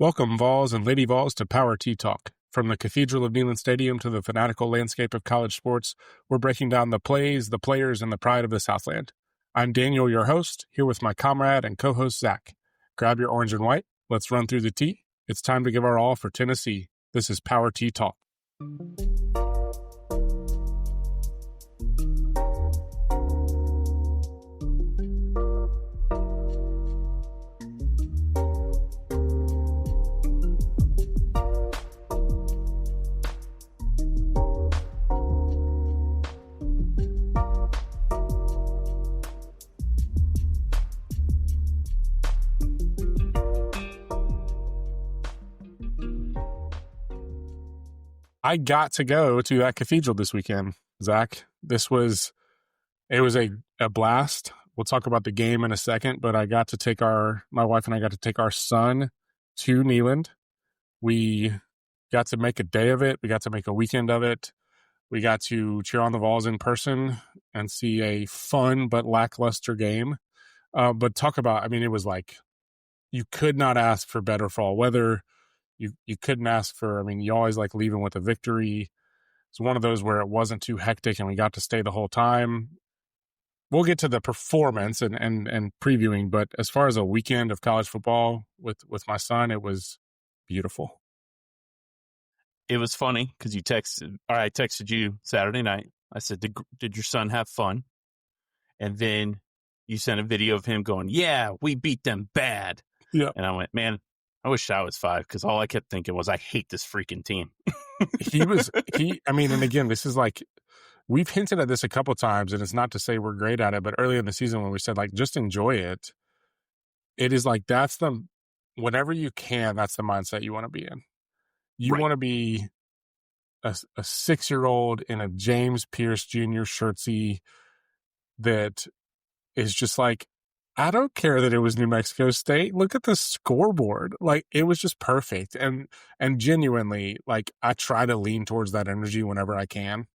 Welcome, Vols and Lady Vols, to Power Tea Talk. From the Cathedral of Neyland Stadium to the fanatical landscape of college sports, we're breaking down the plays, the players, and the pride of the Southland. I'm Daniel, your host, here with my comrade and co-host, Zack. Grab your orange and white. Let's run through the tea. It's time to give our all for Tennessee. This is Power Tea Talk. I got to go to that cathedral this weekend, Zack. It was a blast. We'll talk about the game in a second, but I got to take my wife and I got to take our son to Neyland. We got to make a day of it. We got to make a weekend of it. We got to cheer on the Vols in person and see a fun but lackluster game. But talk about, it was like you could not ask for better fall weather. You couldn't ask for, you always like leaving with a victory. It's one of those where it wasn't too hectic and we got to stay the whole time. We'll get to the performance and previewing, but as far as a weekend of college football with my son, it was beautiful. It was funny because I texted you Saturday night. I said, did your son have fun? And then you sent a video of him going, yeah, we beat them bad. Yeah. And I went, man, I wish I was 5 because all I kept thinking was, I hate this freaking team. And again, this is like, we've hinted at this a couple times, and it's not to say we're great at it, but early in the season when we said, like, just enjoy it, it is like, whenever you can, that's the mindset you want to be in. You want to be a 6-year-old in a James Pierce Jr. shirtsy that is just like, I don't care that it was New Mexico State. Look at the scoreboard. Like, it was just perfect. And genuinely, like, I try to lean towards that energy whenever I can.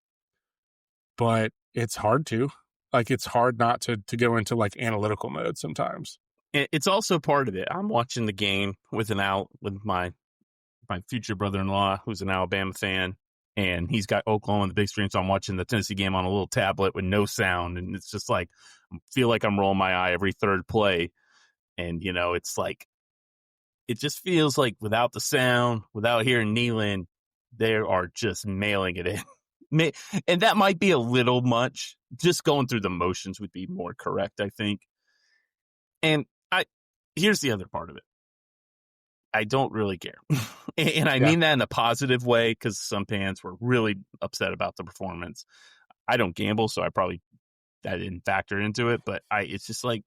But it's hard to. Like, it's hard not to go into, like, analytical mode sometimes. It's also part of it. I'm watching the game with my future brother-in-law, who's an Alabama fan, and he's got Oklahoma on the big screen, so I'm watching the Tennessee game on a little tablet with no sound, and it's just like, I feel like I'm rolling my eye every third play, and, it's like, it just feels like without the sound, without hearing Neyland, they are just mailing it in. And that might be a little much. Just going through the motions would be more correct, I think. And here's the other part of it. I don't really care. And I mean that in a positive way, because some fans were really upset about the performance. I don't gamble, so that didn't factor into it. But it's just like,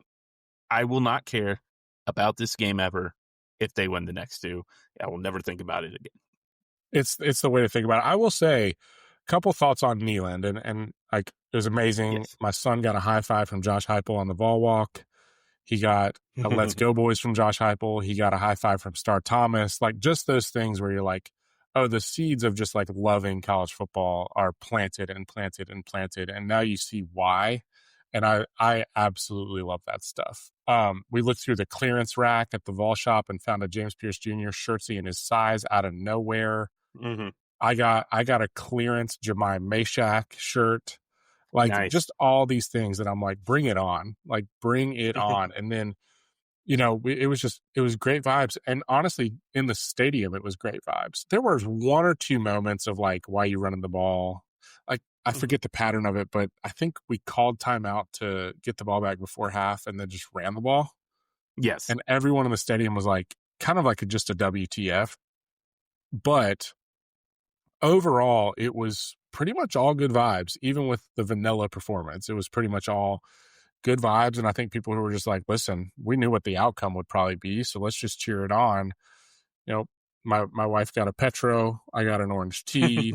I will not care about this game ever if they win the next 2. I will never think about it again. It's the way to think about it. I will say, a couple thoughts on Neyland, and like, it was amazing. Yes. My son got a high five from Josh Heupel on the Vol Walk. He got a Let's Go Boys from Josh Heupel. He got a high five from Star Thomas. Like, just those things where you're like, oh, the seeds of just like loving college football are planted and planted and planted. And now you see why. And I absolutely love that stuff. We looked through the clearance rack at the Vol Shop and found a James Pierce Jr. shirtsy in his size out of nowhere. Mm-hmm. I got a clearance Jemai Meshack shirt. Like, nice. Just all these things that I'm like, bring it on. Like, bring it on. And then, it was great vibes. And honestly, in the stadium, it was great vibes. There was 1 or 2 moments of like, why are you running the ball? Like, I forget the pattern of it, but I think we called timeout to get the ball back before half and then just ran the ball. Yes. And everyone in the stadium was like, kind of like just a WTF. But overall, it was pretty much all good vibes, even with the vanilla performance. It was pretty much all good vibes. And I think people who were just like, listen, we knew what the outcome would probably be, so let's just cheer it on. My wife got a Petro. I got an orange tea.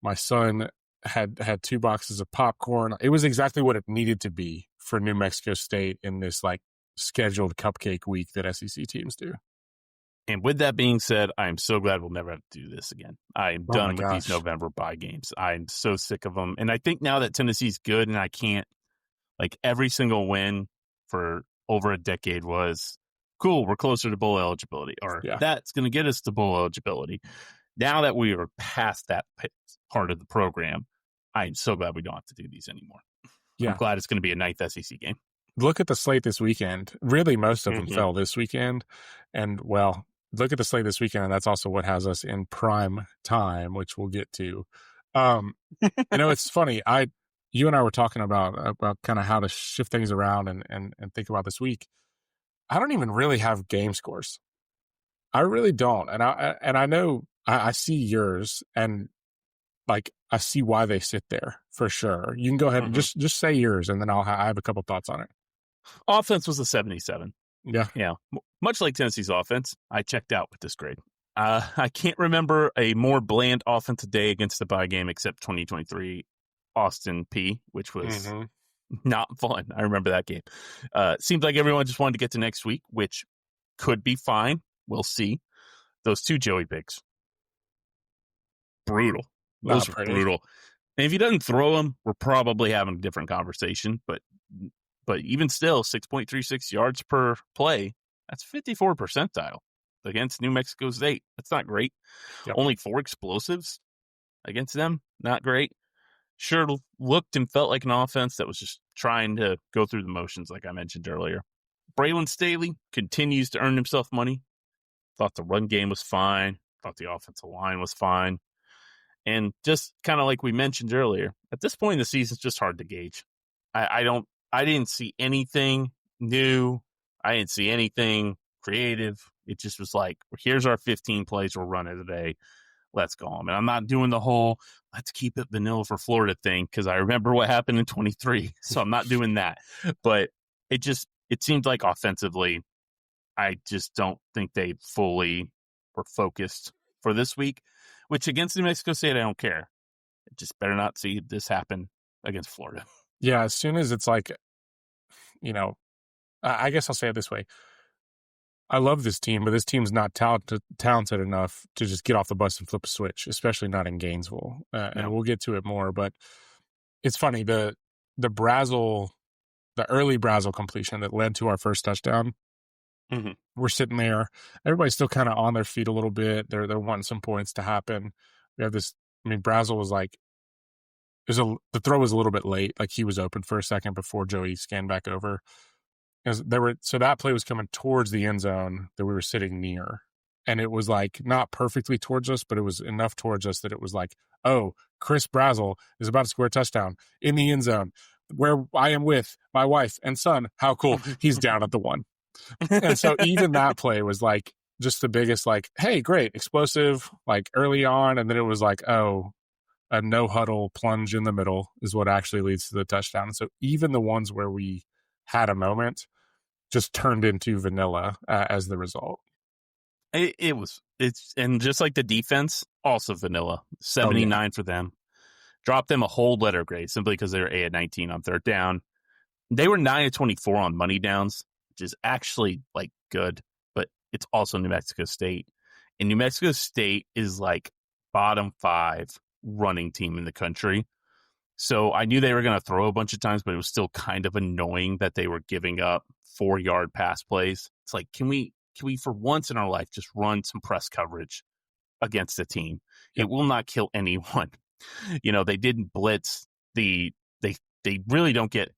My son had 2 boxes of popcorn. It was exactly what it needed to be for New Mexico State in this like scheduled cupcake week that SEC teams do. And with that being said, I am so glad we'll never have to do this again. I am done with these November bye games. I'm so sick of them. And I think now that Tennessee's good and I can't, like, every single win for over a decade was cool, we're closer to bowl eligibility, or that's going to get us to bowl eligibility. Now that we are past that part of the program, I'm so glad we don't have to do these anymore. Yeah. I'm glad it's going to be a ninth SEC game. Look at the slate this weekend. Really, most of them fell this weekend. And, well, look at the slate this weekend, and that's also what has us in prime time, which we'll get to. It's funny. You and I were talking about kind of how to shift things around and think about this week. I don't even really have game scores. I really don't. And I know I see yours, and like I see why they sit there for sure. You can go ahead and just say yours, and then I have a couple thoughts on it. Offense was a 77. Yeah. Much like Tennessee's offense, I checked out with this grade. I can't remember a more bland offensive day against the bye game except 2023 Austin P, which was not fun. I remember that game. Seems like everyone just wanted to get to next week, which could be fine. We'll see. Those two Joey picks. Brutal. Those are brutal. And if he doesn't throw them, we're probably having a different conversation. But even still, 6.36 yards per play, that's 54th percentile against New Mexico State. That's not great. Yep. Only 4 explosives against them. Not great. Sure looked and felt like an offense that was just trying to go through the motions, like I mentioned earlier. Braylon Staley continues to earn himself money. Thought the run game was fine. Thought the offensive line was fine. And just kind of like we mentioned earlier, at this point in the season, it's just hard to gauge. I didn't see anything new. I didn't see anything creative. It just was like, here's our 15 plays we're running today. Let's go on. And I'm not doing the whole let's keep it vanilla for Florida thing because I remember what happened in 23. So I'm not doing that. But it seemed like offensively, I just don't think they fully were focused for this week, which against New Mexico State, I don't care. I just better not see this happen against Florida. Yeah, as soon as it's like, I guess I'll say it this way. I love this team, but this team's not talented enough to just get off the bus and flip a switch, especially not in Gainesville. And we'll get to it more, but it's funny. The early Brazel completion that led to our first touchdown, we're sitting there. Everybody's still kind of on their feet a little bit. They're wanting some points to happen. We have this, Brazel was like, the throw was a little bit late. Like he was open for a second before Joey scanned back over. So that play was coming towards the end zone that we were sitting near. And it was like not perfectly towards us, but it was enough towards us that it was like, oh, Chris Brazel is about to score a touchdown in the end zone where I am with my wife and son. How cool. He's down at the 1. And so even that play was like just the biggest, like, hey, great, explosive, like early on. And then it was like, oh, a no huddle plunge in the middle is what actually leads to the touchdown. And so even the ones where we had a moment just turned into vanilla as the result. And just like the defense, also vanilla. 79 for them. Dropped them a whole letter grade simply because they were 8-19 on third down. They were 9-24 on money downs, which is actually like good, but it's also New Mexico State. And New Mexico State is like bottom 5 running team in the country. So I knew they were going to throw a bunch of times, but it was still kind of annoying that they were giving up 4-yard pass plays. It's like, can we for once in our life just run some press coverage against a team? It will not kill anyone. They didn't blitz. They really don't get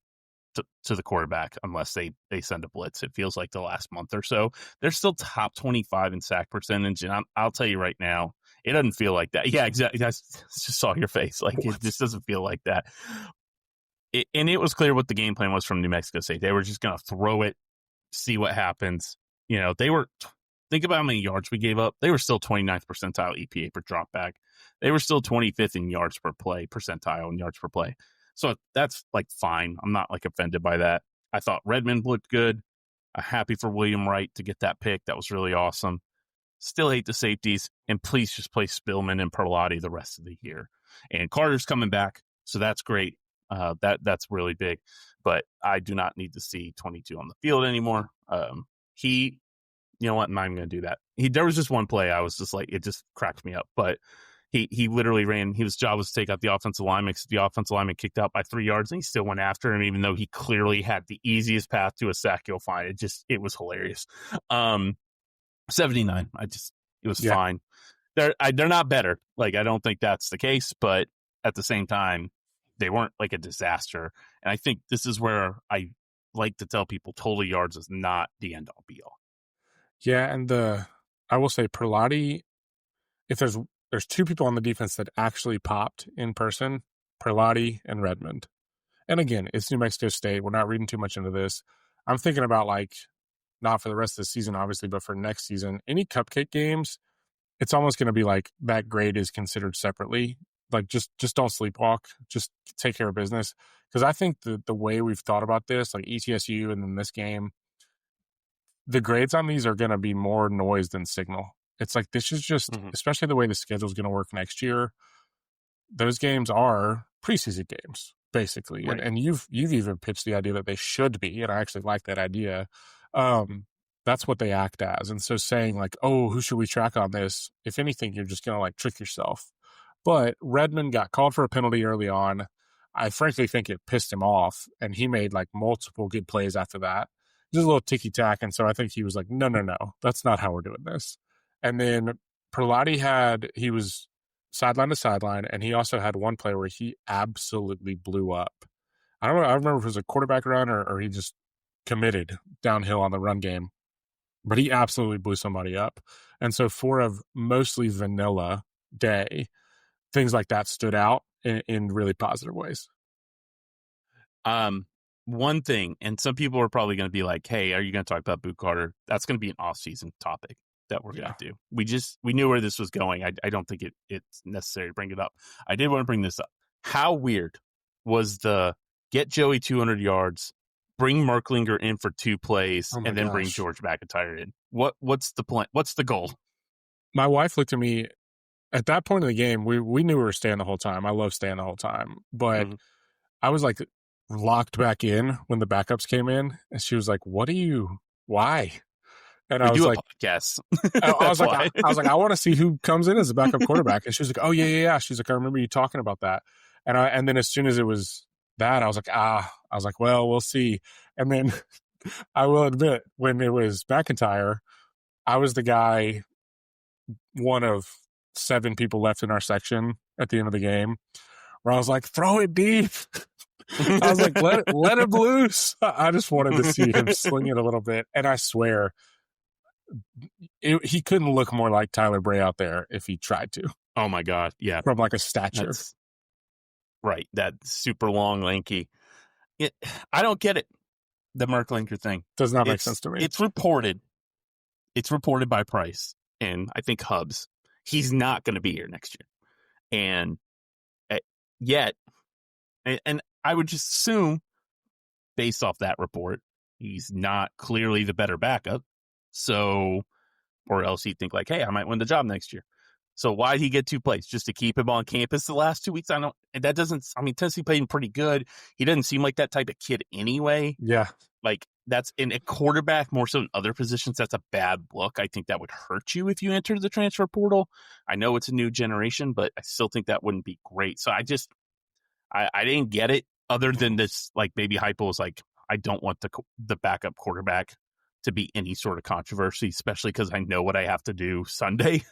to the quarterback unless they send a blitz. It feels like the last month or so. They're still top 25 in sack percentage, and I'll tell you right now, it doesn't feel like that. Yeah, exactly. I just saw your face. Like, it just doesn't feel like that. And it was clear what the game plan was from New Mexico State. They were just going to throw it, see what happens. They were, think about how many yards we gave up. They were still 29th percentile EPA per drop back. They were still 25th in yards per play, percentile in yards per play. So that's like fine. I'm not like offended by that. I thought Redmond looked good. I'm happy for William Wright to get that pick. That was really awesome. Still hate the safeties, and please just play Spillman and Perlotti the rest of the year. And Carter's coming back, so that's great. That's really big. But I do not need to see 22 on the field anymore. You know what? I'm not even going to do that. There was just one play I was just like, it just cracked me up. But He literally ran. His job was to take out the offensive lineman because the offensive lineman kicked out by 3 yards, and he still went after him, even though he clearly had the easiest path to a sack you'll find. It was hilarious. 79. It was fine. They're not better. Like, I don't think that's the case, but at the same time, they weren't like a disaster. And I think this is where I like to tell people total yards is not the end all be all. Yeah, and I will say Perlotti, if there's two people on the defense that actually popped in person, Perlotti and Redmond. And again, it's New Mexico State. We're not reading too much into this. I'm thinking about, like, not for the rest of the season, obviously, but for next season, any cupcake games, it's almost going to be like that grade is considered separately. Like, just don't sleepwalk. Just take care of business. Because I think the way we've thought about this, like ETSU and then this game, the grades on these are going to be more noise than signal. It's like, this is just, especially the way the schedule is going to work next year, those games are preseason games, basically. Right. And you've even pitched the idea that they should be, and I actually like that idea. That's what they act as. And so saying, like, oh, who should we track on this? If anything, you're just going to, like, trick yourself. But Redmond got called for a penalty early on. I frankly think it pissed him off, and he made, like, multiple good plays after that. Just a little ticky-tack, and so I think he was like, no, that's not how we're doing this. And then Perlotti he was sideline to sideline, and he also had one play where he absolutely blew up. I don't know, I remember if it was a quarterback run or he just committed downhill on the run game, but he absolutely blew somebody up. And so for a mostly vanilla day, things like that stood out in really positive ways. One thing, and some people are probably going to be like, hey, are you going to talk about Boot Carter? That's going to be an off-season topic that we're going to do. We knew where this was going. I don't think it's necessary to bring it up. I did want to bring this up. How weird was the get Joey 200 yards, bring Merklinger in for 2 plays, and then bring George McIntyre in? What's the plan? What's the goal? My wife looked at me at that point of the game. We knew we were staying the whole time. I love staying the whole time, but I was like locked back in when the backups came in, and she was like, why? And I was like, yes. I was like, I want to see who comes in as a backup quarterback. And she was like, oh yeah. She's like, I remember you talking about that. And then as soon as it was that, I was like, well, we'll see. And then I will admit, when it was McIntyre, I was the guy, one of 7 people left in our section at the end of the game, where I was like, throw it deep. I was like, let him loose. I just wanted to see him sling it a little bit. And I swear, he couldn't look more like Tyler Bray out there if he tried to. Oh my God. Yeah. From like a stature. Right. That super long, lanky. I don't get it. The Merklinger thing does not make sense to me. It's reported by Price and I think Hubs. He's not going to be here next year. And yet, and I would just assume, based off that report, he's not clearly the better backup. So, or else he'd think like, hey, I might win the job next year. So why'd he get 2 plays? Just to keep him on campus the last 2 weeks? Tennessee played him pretty good. He doesn't seem like that type of kid anyway. Yeah. Like, that's in a quarterback more so in other positions. That's a bad look. I think that would hurt you if you entered the transfer portal. I know it's a new generation, but I still think that wouldn't be great. So I didn't get it, other than this, like, baby hypo was like, I don't want the backup quarterback to be any sort of controversy, especially because I know what I have to do Sunday.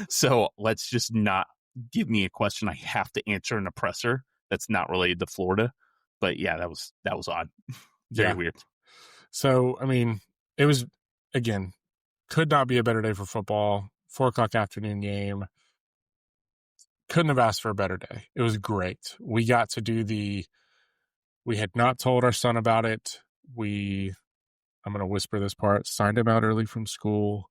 So let's just not give me a question I have to answer in a presser that's not related to Florida. But yeah, that was odd. Very weird. So, I mean, it was, again, could not be a better day for football. 4:00 afternoon game. Couldn't have asked for a better day. It was great. We got to do we had not told our son about it. I'm going to whisper this part, signed him out early from school.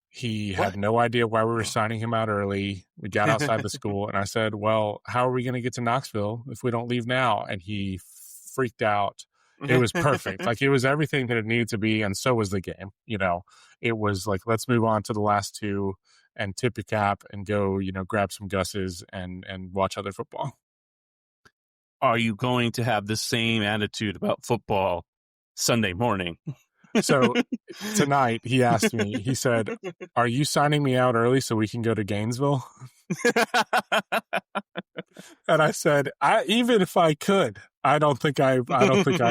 He had no idea why we were signing him out early. We got outside the school, and I said, well, how are we going to get to Knoxville if we don't leave now? And he freaked out. It was perfect. Like, it was everything that it needed to be, and so was the game. You know, it was like, let's move on to the last 2 and tip your cap and go, grab some Gus's and watch other football. Are you going to have the same attitude about football Sunday morning? So tonight he asked me, he said, are you signing me out early so we can go to Gainesville? And I said, even if I could, I don't think I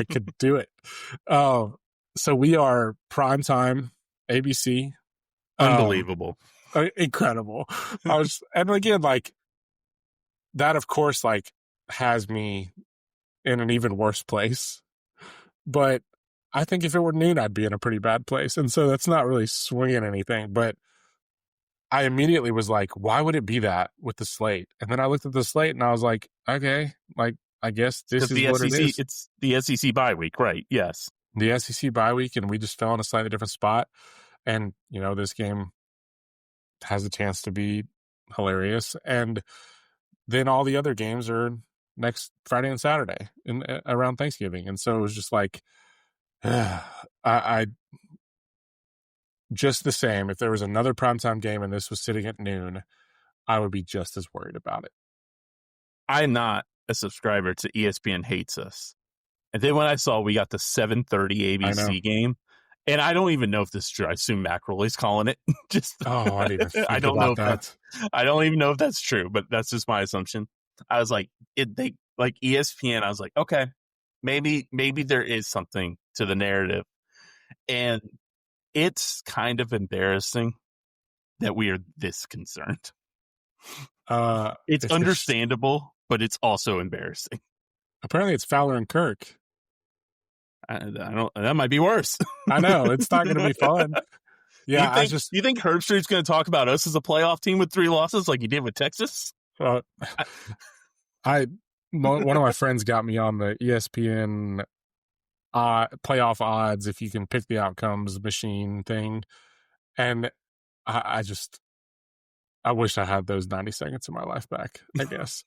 could do it. So we are primetime ABC. Unbelievable. Incredible. And again, like that, of course, like has me in an even worse place. But I think if it were noon, I'd be in a pretty bad place. And so that's not really swinging anything. But I immediately was like, why would it be that with the slate? And then I looked at the slate and I was like, okay, like, I guess this is what it is. It's the SEC bye week, right? Yes. The SEC bye week, and we just fell in a slightly different spot. And, this game has a chance to be hilarious. And then all the other games are next Friday and Saturday around Thanksgiving. And so it was just like, I just the same, if there was another primetime game and this was sitting at noon, I would be just as worried about it. I'm not a subscriber to ESPN Hates Us. And then when I saw we got the 7:30 ABC game, and I don't even know if this is true. I assume Mac Rowley's calling it. I didn't even think I don't about know if that. I don't even know if that's true, but that's just my assumption. I was like, like ESPN. I was like, okay, maybe there is something to the narrative, and it's kind of embarrassing that we are this concerned. It's understandable, but it's also embarrassing. Apparently, it's Fowler and Kirk. I don't. That might be worse. I know it's not going to be fun. Yeah, you think Herbstreit's going to talk about us as a playoff team with 3 losses like he did with Texas? One of my friends got me on the ESPN playoff odds if you can pick the outcomes machine thing, and I wish I had those 90 seconds of my life back, I guess.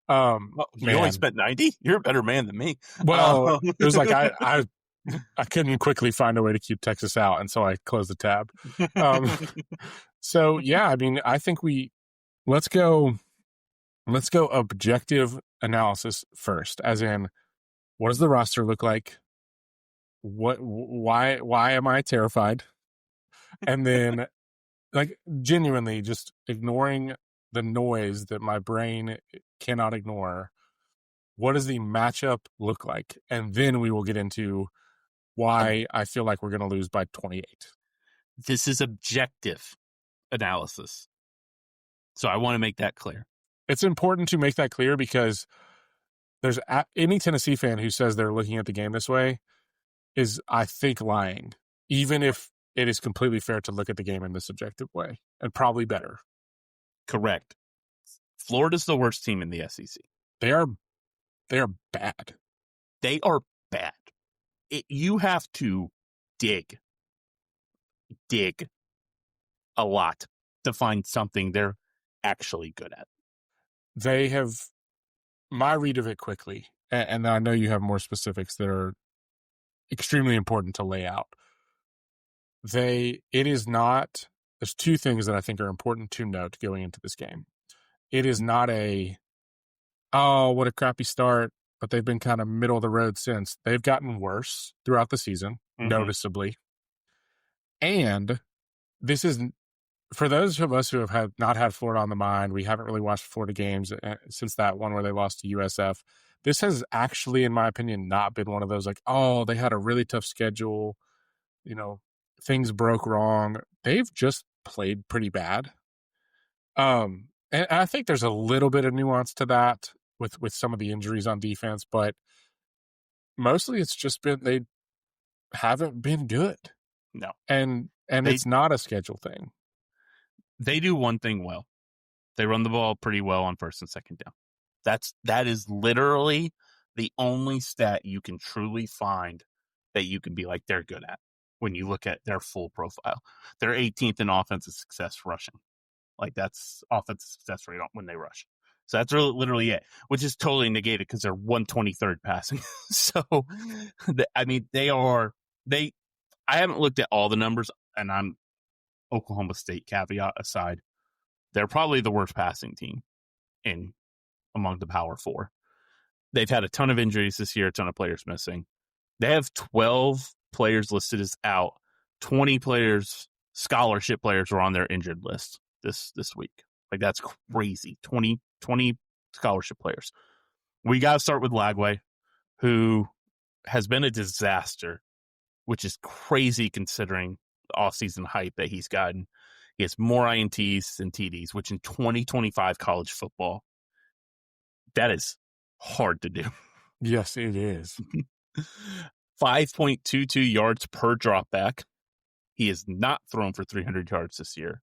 You only spent 90? You're a better man than me. Well, it was like I couldn't quickly find a way to keep Texas out, and so I closed the tab. So yeah, I mean, I think let's go objective analysis first, as in, what does the roster look like? Why am I terrified? And then, like, genuinely just ignoring the noise that my brain cannot ignore. What does the matchup look like? And then we will get into why I feel like we're going to lose by 28. This is objective analysis. So I want to make that clear. It's important to make that clear because there's any Tennessee fan who says they're looking at the game this way is, I think, lying, even if it is completely fair to look at the game in this objective way, and probably better. Correct. Florida's the worst team in the SEC. They are bad. They are bad. You have to dig a lot to find something they're actually good at. They have, my read of it quickly, and I know you have more specifics that are extremely important to lay out. There's 2 things that I think are important to note going into this game. It is not what a crappy start, but they've been kind of middle of the road since. They've gotten worse throughout the season, noticeably. And this is, for those of us who have not had Florida on the mind, we haven't really watched Florida games since that one where they lost to USF. This has actually, in my opinion, not been one of those like, oh, they had a really tough schedule, things broke wrong. They've just played pretty bad. And I think there's a little bit of nuance to that with some of the injuries on defense, but mostly it's just been they haven't been good. No. And it's not a schedule thing. They do one thing well. They run the ball pretty well on first and second down. That is literally the only stat you can truly find that you can be like they're good at when you look at their full profile. They're 18th in offensive success rushing. Like, that's offensive success rate when they rush. So that's literally it, which is totally negated because they're 123rd passing. So, I mean, I haven't looked at all the numbers, and I'm Oklahoma State caveat aside. They're probably the worst passing team among the Power 4. They've had a ton of injuries this year, a ton of players missing. They have 12 players listed as out. 20 players, scholarship players, are on their injured list this week. Like, that's crazy. 20 scholarship players. We got to start with Lagway, who has been a disaster, which is crazy considering the offseason hype that he's gotten. He has more INTs than TDs, which in 2025 college football, that is hard to do. Yes, it is. 5.22 yards per drop back. He has not thrown for 300 yards this year.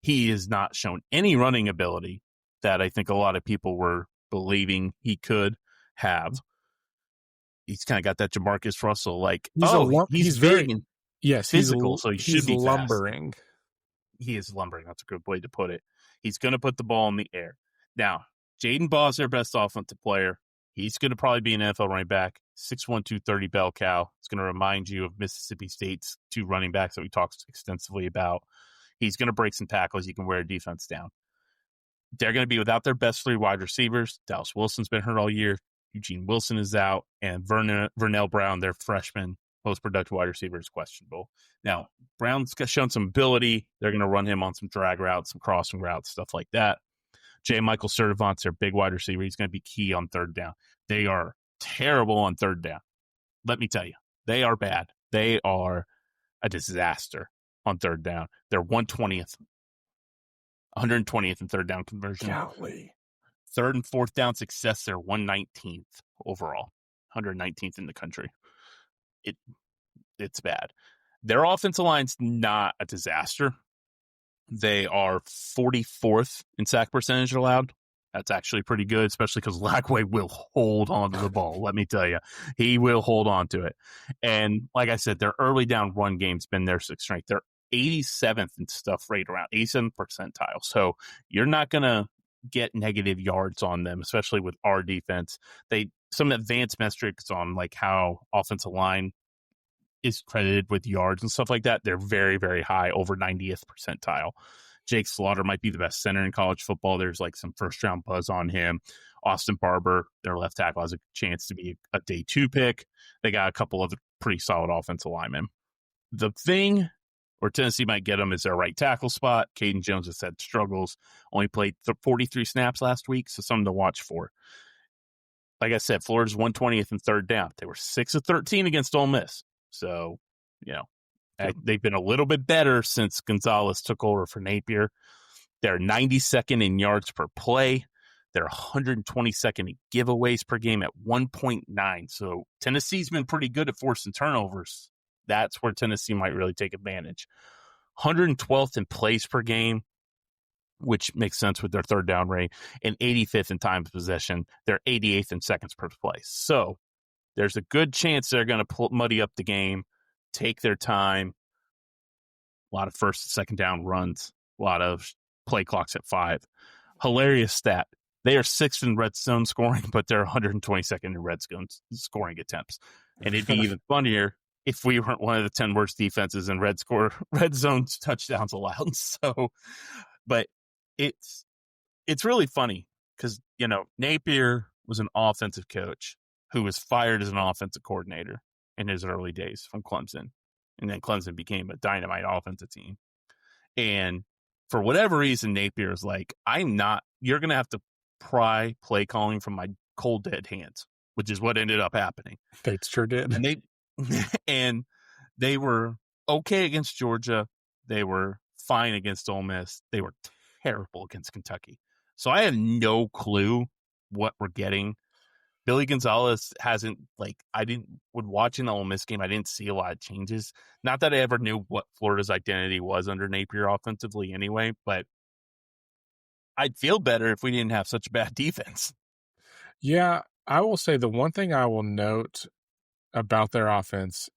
He has not shown any running ability that I think a lot of people were believing he could have. He's kind of got that Jamarcus Russell, like, he's big and physical, so he should be lumbering. Fast. He is lumbering. That's a good way to put it. He's going to put the ball in the air. Now, Jaden Baugh is their best offensive player. He's going to probably be an NFL running back, 6'1", 230 bell cow. It's going to remind you of Mississippi State's 2 running backs that we talked extensively about. He's going to break some tackles. He can wear a defense down. They're going to be without their best 3 wide receivers. Dallas Wilson's been hurt all year. Eugene Wilson is out. And Vernell Brown, their freshman, most productive wide receiver, is questionable. Now, Brown's shown some ability. They're going to run him on some drag routes, some crossing routes, stuff like that. J. Michael Sturdivant's their big wide receiver. He's going to be key on third down. They are terrible on third down. Let me tell you, they are bad. They are a disaster on third down. They're 120th in third down conversion. Golly. Third and fourth down success, they're 119th overall, 119th in the country. It's bad. Their offensive line's not a disaster. They are 44th in sack percentage allowed. That's actually pretty good, especially because Lagway will hold on to the ball. Let me tell you, he will hold on to it. And like I said, their early down run game's been their sixth strength. They're 87th in stuff rate around 87th percentile. So you're not going to get negative yards on them, especially with our defense. Some advanced metrics on like how offensive line is credited with yards and stuff like that. They're very, very high, over 90th percentile. Jake Slaughter might be the best center in college football. There's like some first round buzz on him. Austin Barber, their left tackle, has a chance to be a day 2 pick. They got a couple of pretty solid offensive linemen. The thing where Tennessee might get them is their right tackle spot. Caden Jones has had struggles, only played 43 snaps last week, so something to watch for. Like I said, Florida's 120th in third down. They were 6 of 13 against Ole Miss. So, they've been a little bit better since Gonzalez took over for Napier. They're 92nd in yards per play. They're 122nd in giveaways per game at 1.9. So Tennessee's been pretty good at forcing turnovers. That's where Tennessee might really take advantage. 112th in plays per game, which makes sense with their third down rate, and 85th in time of possession. They're 88th in seconds per play. So there's a good chance they're going to muddy up the game, take their time. A lot of first and second down runs, a lot of play clocks at 5. Hilarious stat. They are 6th in red zone scoring, but they're 122nd in red zone scoring attempts. And it'd be even funnier if we weren't one of the 10 worst defenses in red zone touchdowns allowed. So, but it's really funny because, Napier was an offensive coach who was fired as an offensive coordinator in his early days from Clemson. And then Clemson became a dynamite offensive team. And for whatever reason, Napier is like, you're going to have to pry play calling from my cold dead hands, which is what ended up happening. They sure did. And they were okay against Georgia. They were fine against Ole Miss. They were terrible against Kentucky. So I have no clue what we're getting. Billy Gonzalez hasn't, when watching the Ole Miss game, I didn't see a lot of changes. Not that I ever knew what Florida's identity was under Napier offensively anyway, but I'd feel better if we didn't have such a bad defense. Yeah, I will say the one thing I will note about their offense,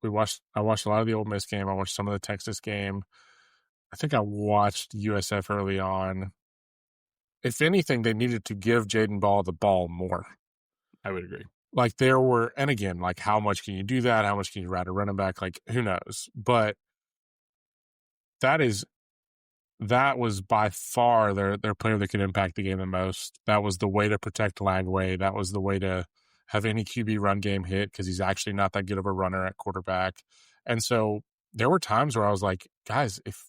I watched a lot of the Ole Miss game. I watched some of the Texas game. I think I watched USF early on. If anything, they needed to give Jaden Baugh the ball more. I would agree. Like there were, and again, like how much can you do that? How much can you ride a running back? Like who knows? But that was by far their player that could impact the game the most. That was the way to protect Lagway. That was the way to have any QB run game hit because he's actually not that good of a runner at quarterback. And so there were times where I was like, guys, if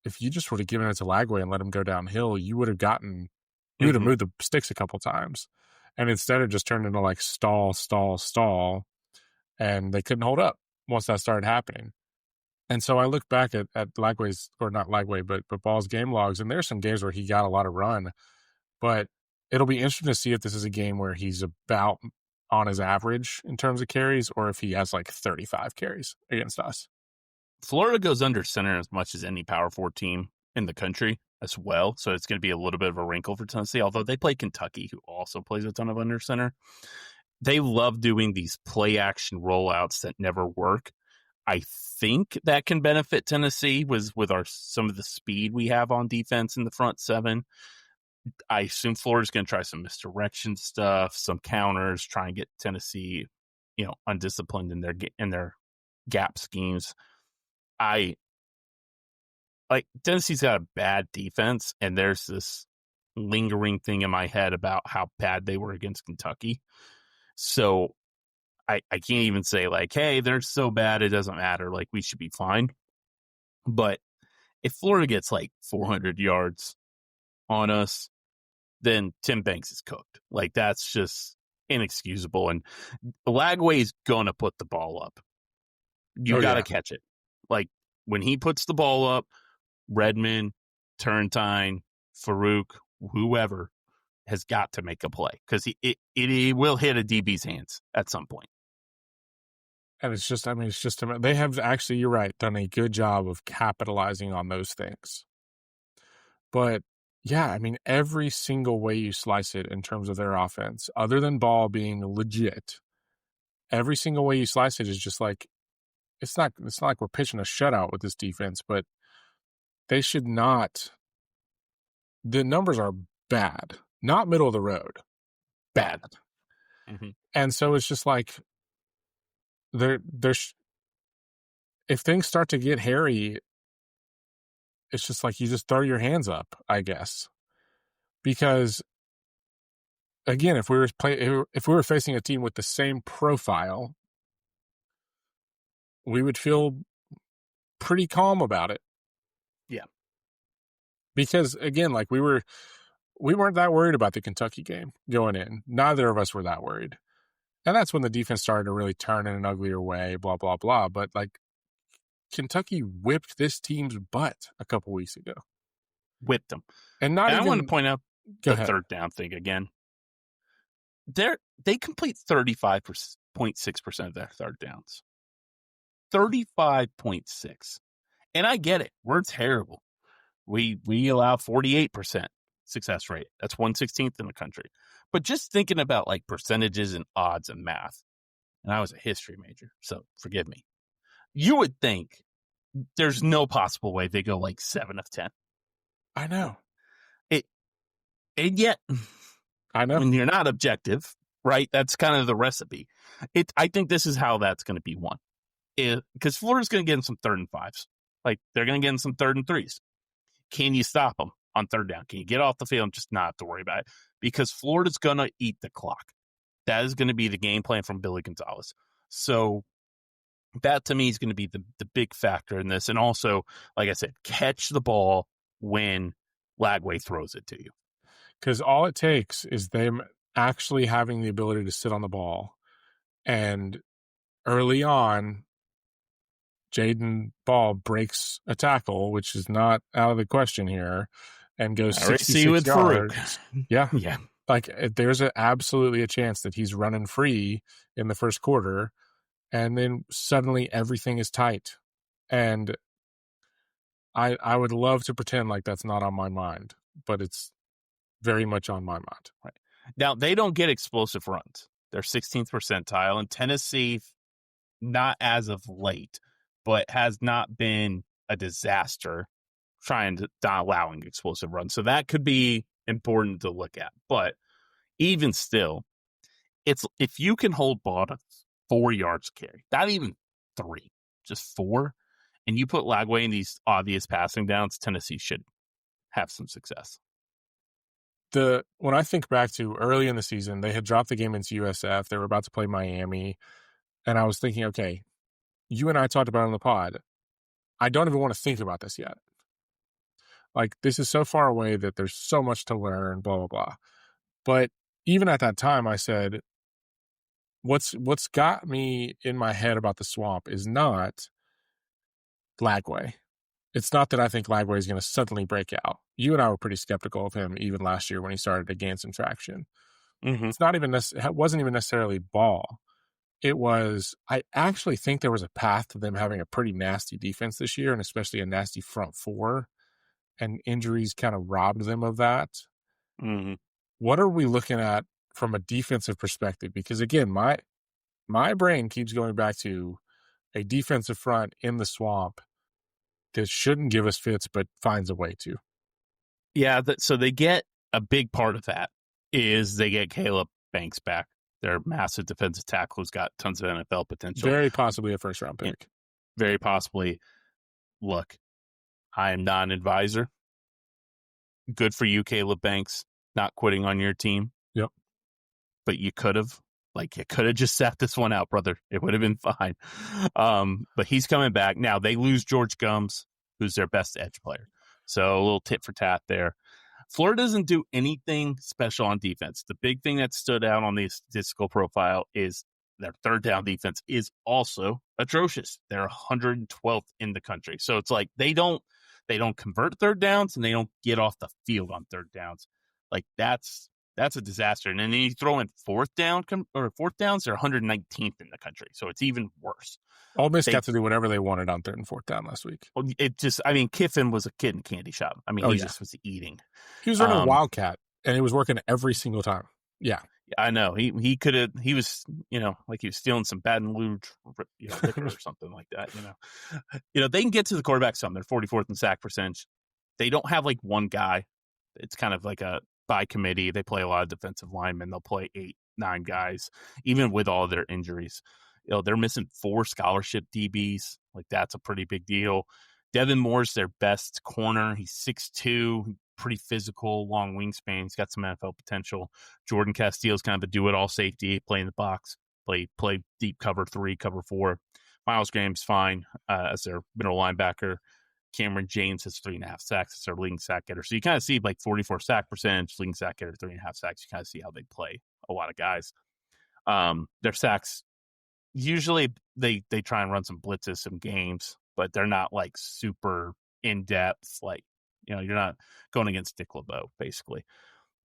if you just would have given it to Lagway and let him go downhill, you would have Mhm. moved the sticks a couple times. And instead it just turned into like stall, and they couldn't hold up once that started happening. And so I look back at Lagway's, or not Lagway, but Ball's game logs, and there's some games where he got a lot of run, but it'll be interesting to see if this is a game where he's about on his average in terms of carries, or if he has like 35 carries against us. Florida goes under center as much as any Power 4 team in the country as well. So it's going to be a little bit of a wrinkle for Tennessee, although they play Kentucky, who also plays a ton of under center. They love doing these play action rollouts that never work. I think that can benefit Tennessee with some of the speed we have on defense in the front seven. I assume Florida's going to try some misdirection stuff, some counters, try and get Tennessee, undisciplined in their gap schemes. Tennessee's got a bad defense, and there's this lingering thing in my head about how bad they were against Kentucky. So I can't even say like, hey, they're so bad it doesn't matter. Like, we should be fine. But if Florida gets like 400 yards on us, then Tim Banks is cooked. Like, that's just inexcusable. And Lagway is going to put the ball up. You got to catch it. Like, when he puts the ball up, Redmond, Turntine, Farouk, whoever has got to make a play, because it will hit a DB's hands at some point. And it's just, they have actually, you're right, done a good job of capitalizing on those things. But yeah, I mean, every single way you slice it in terms of their offense, other than Ball being legit, every single way you slice it is just like, it's not like we're pitching a shutout with this defense, but they should not. The numbers are bad, not middle of the road, bad. Mm-hmm. And so it's just like, if things start to get hairy, it's just like you just throw your hands up, I guess. Because again, if we were facing a team with the same profile, we would feel pretty calm about it. Yeah. Because again, like we weren't that worried about the Kentucky game going in. Neither of us were that worried. And that's when the defense started to really turn in an uglier way, blah, blah, blah. But like, Kentucky whipped this team's butt a couple weeks ago. Whipped them. And I want to point out the third down thing again. They complete 35.6% of their third downs. 35.6. And I get it. We're terrible. We allow 48% success rate. That's 1/16th in the country. But just thinking about like percentages and odds and math, and I was a history major, so forgive me. You would think there's no possible way they go like 7 of 10. I know. And yet, I know. when you're not objective, right, that's kind of the recipe. I think this is how that's going to be won. Because Florida's going to get in some 3rd and 5s. Like, they're going to get in some 3rd and 3s. Can you stop them on 3rd down? Can you get off the field and just not have to worry about it? Because Florida's going to eat the clock. That is going to be the game plan from Billy Gonzalez. So that, to me, is going to be the big factor in this. And also, like I said, catch the ball when Lagway throws it to you. Because all it takes is them actually having the ability to sit on the ball. And early on, Jaden Ball breaks a tackle, which is not out of the question here, and goes 66 yards. Yeah. Yeah. Like, there's absolutely a chance that he's running free in the first quarter, and then suddenly everything is tight. And I would love to pretend like that's not on my mind, but it's very much on my mind. Right. Now, they don't get explosive runs. They're 16th percentile, and Tennessee, not as of late, but has not been a disaster not allowing explosive runs. So that could be important to look at. But even still, it's if you can hold ball to 4 yards carry, not even 3, just 4, and you put Lagway in these obvious passing downs, Tennessee should have some success. When I think back to early in the season, they had dropped the game into USF. They were about to play Miami. And I was thinking, okay, you and I talked about it on the pod. I don't even want to think about this yet. Like, this is so far away that there's so much to learn, blah, blah, blah. But even at that time, I said, what's got me in my head about the swamp is not Lagway. It's not that I think Lagway is going to suddenly break out. You and I were pretty skeptical of him even last year when he started against Infraction. Mm-hmm. It's not even it wasn't even necessarily Ball. It was, I actually think there was a path to them having a pretty nasty defense this year, and especially a nasty front four, and injuries kind of robbed them of that. Mm-hmm. What are we looking at from a defensive perspective? Because again, my brain keeps going back to a defensive front in the swamp that shouldn't give us fits, but finds a way to. Yeah, so they get a big part of that is they get Caleb Banks back. Their massive defensive tackle who's got tons of NFL potential. Very possibly a first-round pick. Very possibly. Look, I am not an advisor. Good for you, Caleb Banks, not quitting on your team. Yep. But you could have. Like, you could have just sat this one out, brother. It would have been fine. But he's coming back. Now, they lose George Gums, who's their best edge player. So a little tit for tat there. Florida doesn't do anything special on defense. The big thing that stood out on the statistical profile is their third down defense is also atrocious. They're 112th in the country. So it's like they don't convert third downs and they don't get off the field on third downs. Like that's a disaster. And then you throw in fourth downs, they're 119th in the country. So it's even worse. Ole Miss got to do whatever they wanted on third and fourth down last week. Kiffin was a kid in candy shop. I mean, he just was eating. He was running a Wildcat, and it was working every single time. Yeah. I know. He was, like he was stealing some Baton Rouge, liquor or something like that, they can get to the quarterback some. They're 44th in sack percentage. They don't have like one guy. It's kind of like a by committee. They play a lot of defensive linemen. They'll play 8-9 guys, even with all their injuries. They're missing 4 scholarship DBs. Like, that's a pretty big deal. Devin Moore's their best corner. He's 6'2", pretty physical, long wingspan. He's got some NFL potential. Jordan Castillo's kind of a do-it-all safety, play in the box, play deep cover 3, cover 4. Miles Graham's fine as their middle linebacker. Cameron James has 3.5 sacks. It's their leading sack getter. So you kind of see like 44 sack percentage, leading sack getter, 3.5 sacks. You kind of see how they play a lot of guys. Their sacks, usually they try and run some blitzes, some games, but they're not like super in-depth. Like, you're not going against Dick LeBeau, basically.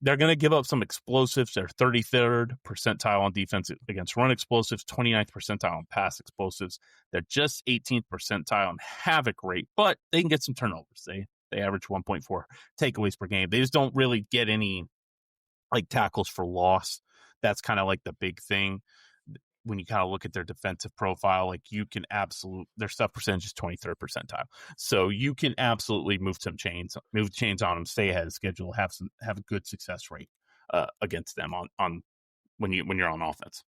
They're going to give up some explosives. They're 33rd percentile on defense against run explosives, 29th percentile on pass explosives. They're just 18th percentile on havoc rate, but they can get some turnovers. They average 1.4 takeaways per game. They just don't really get any like tackles for loss. That's kind of like the big thing. When you kind of look at their defensive profile, like their stuff percentage is 23rd percentile. So you can absolutely move chains on them, stay ahead of schedule, have a good success rate against them on when you're on offense.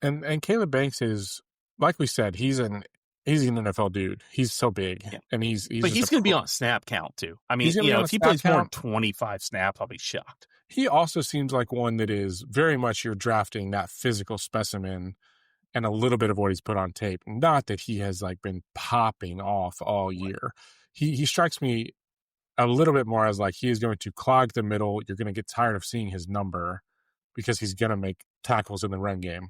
And Caleb Banks is, like we said, he's an NFL dude. He's so big, and he's going to be on a snap count too. I mean, if he plays more than 25 snaps, I'll be shocked. He also seems like one that is very much you're drafting that physical specimen and a little bit of what he's put on tape. Not that he has like been popping off all year. He strikes me a little bit more as like he is going to clog the middle. You're going to get tired of seeing his number because he's going to make tackles in the run game.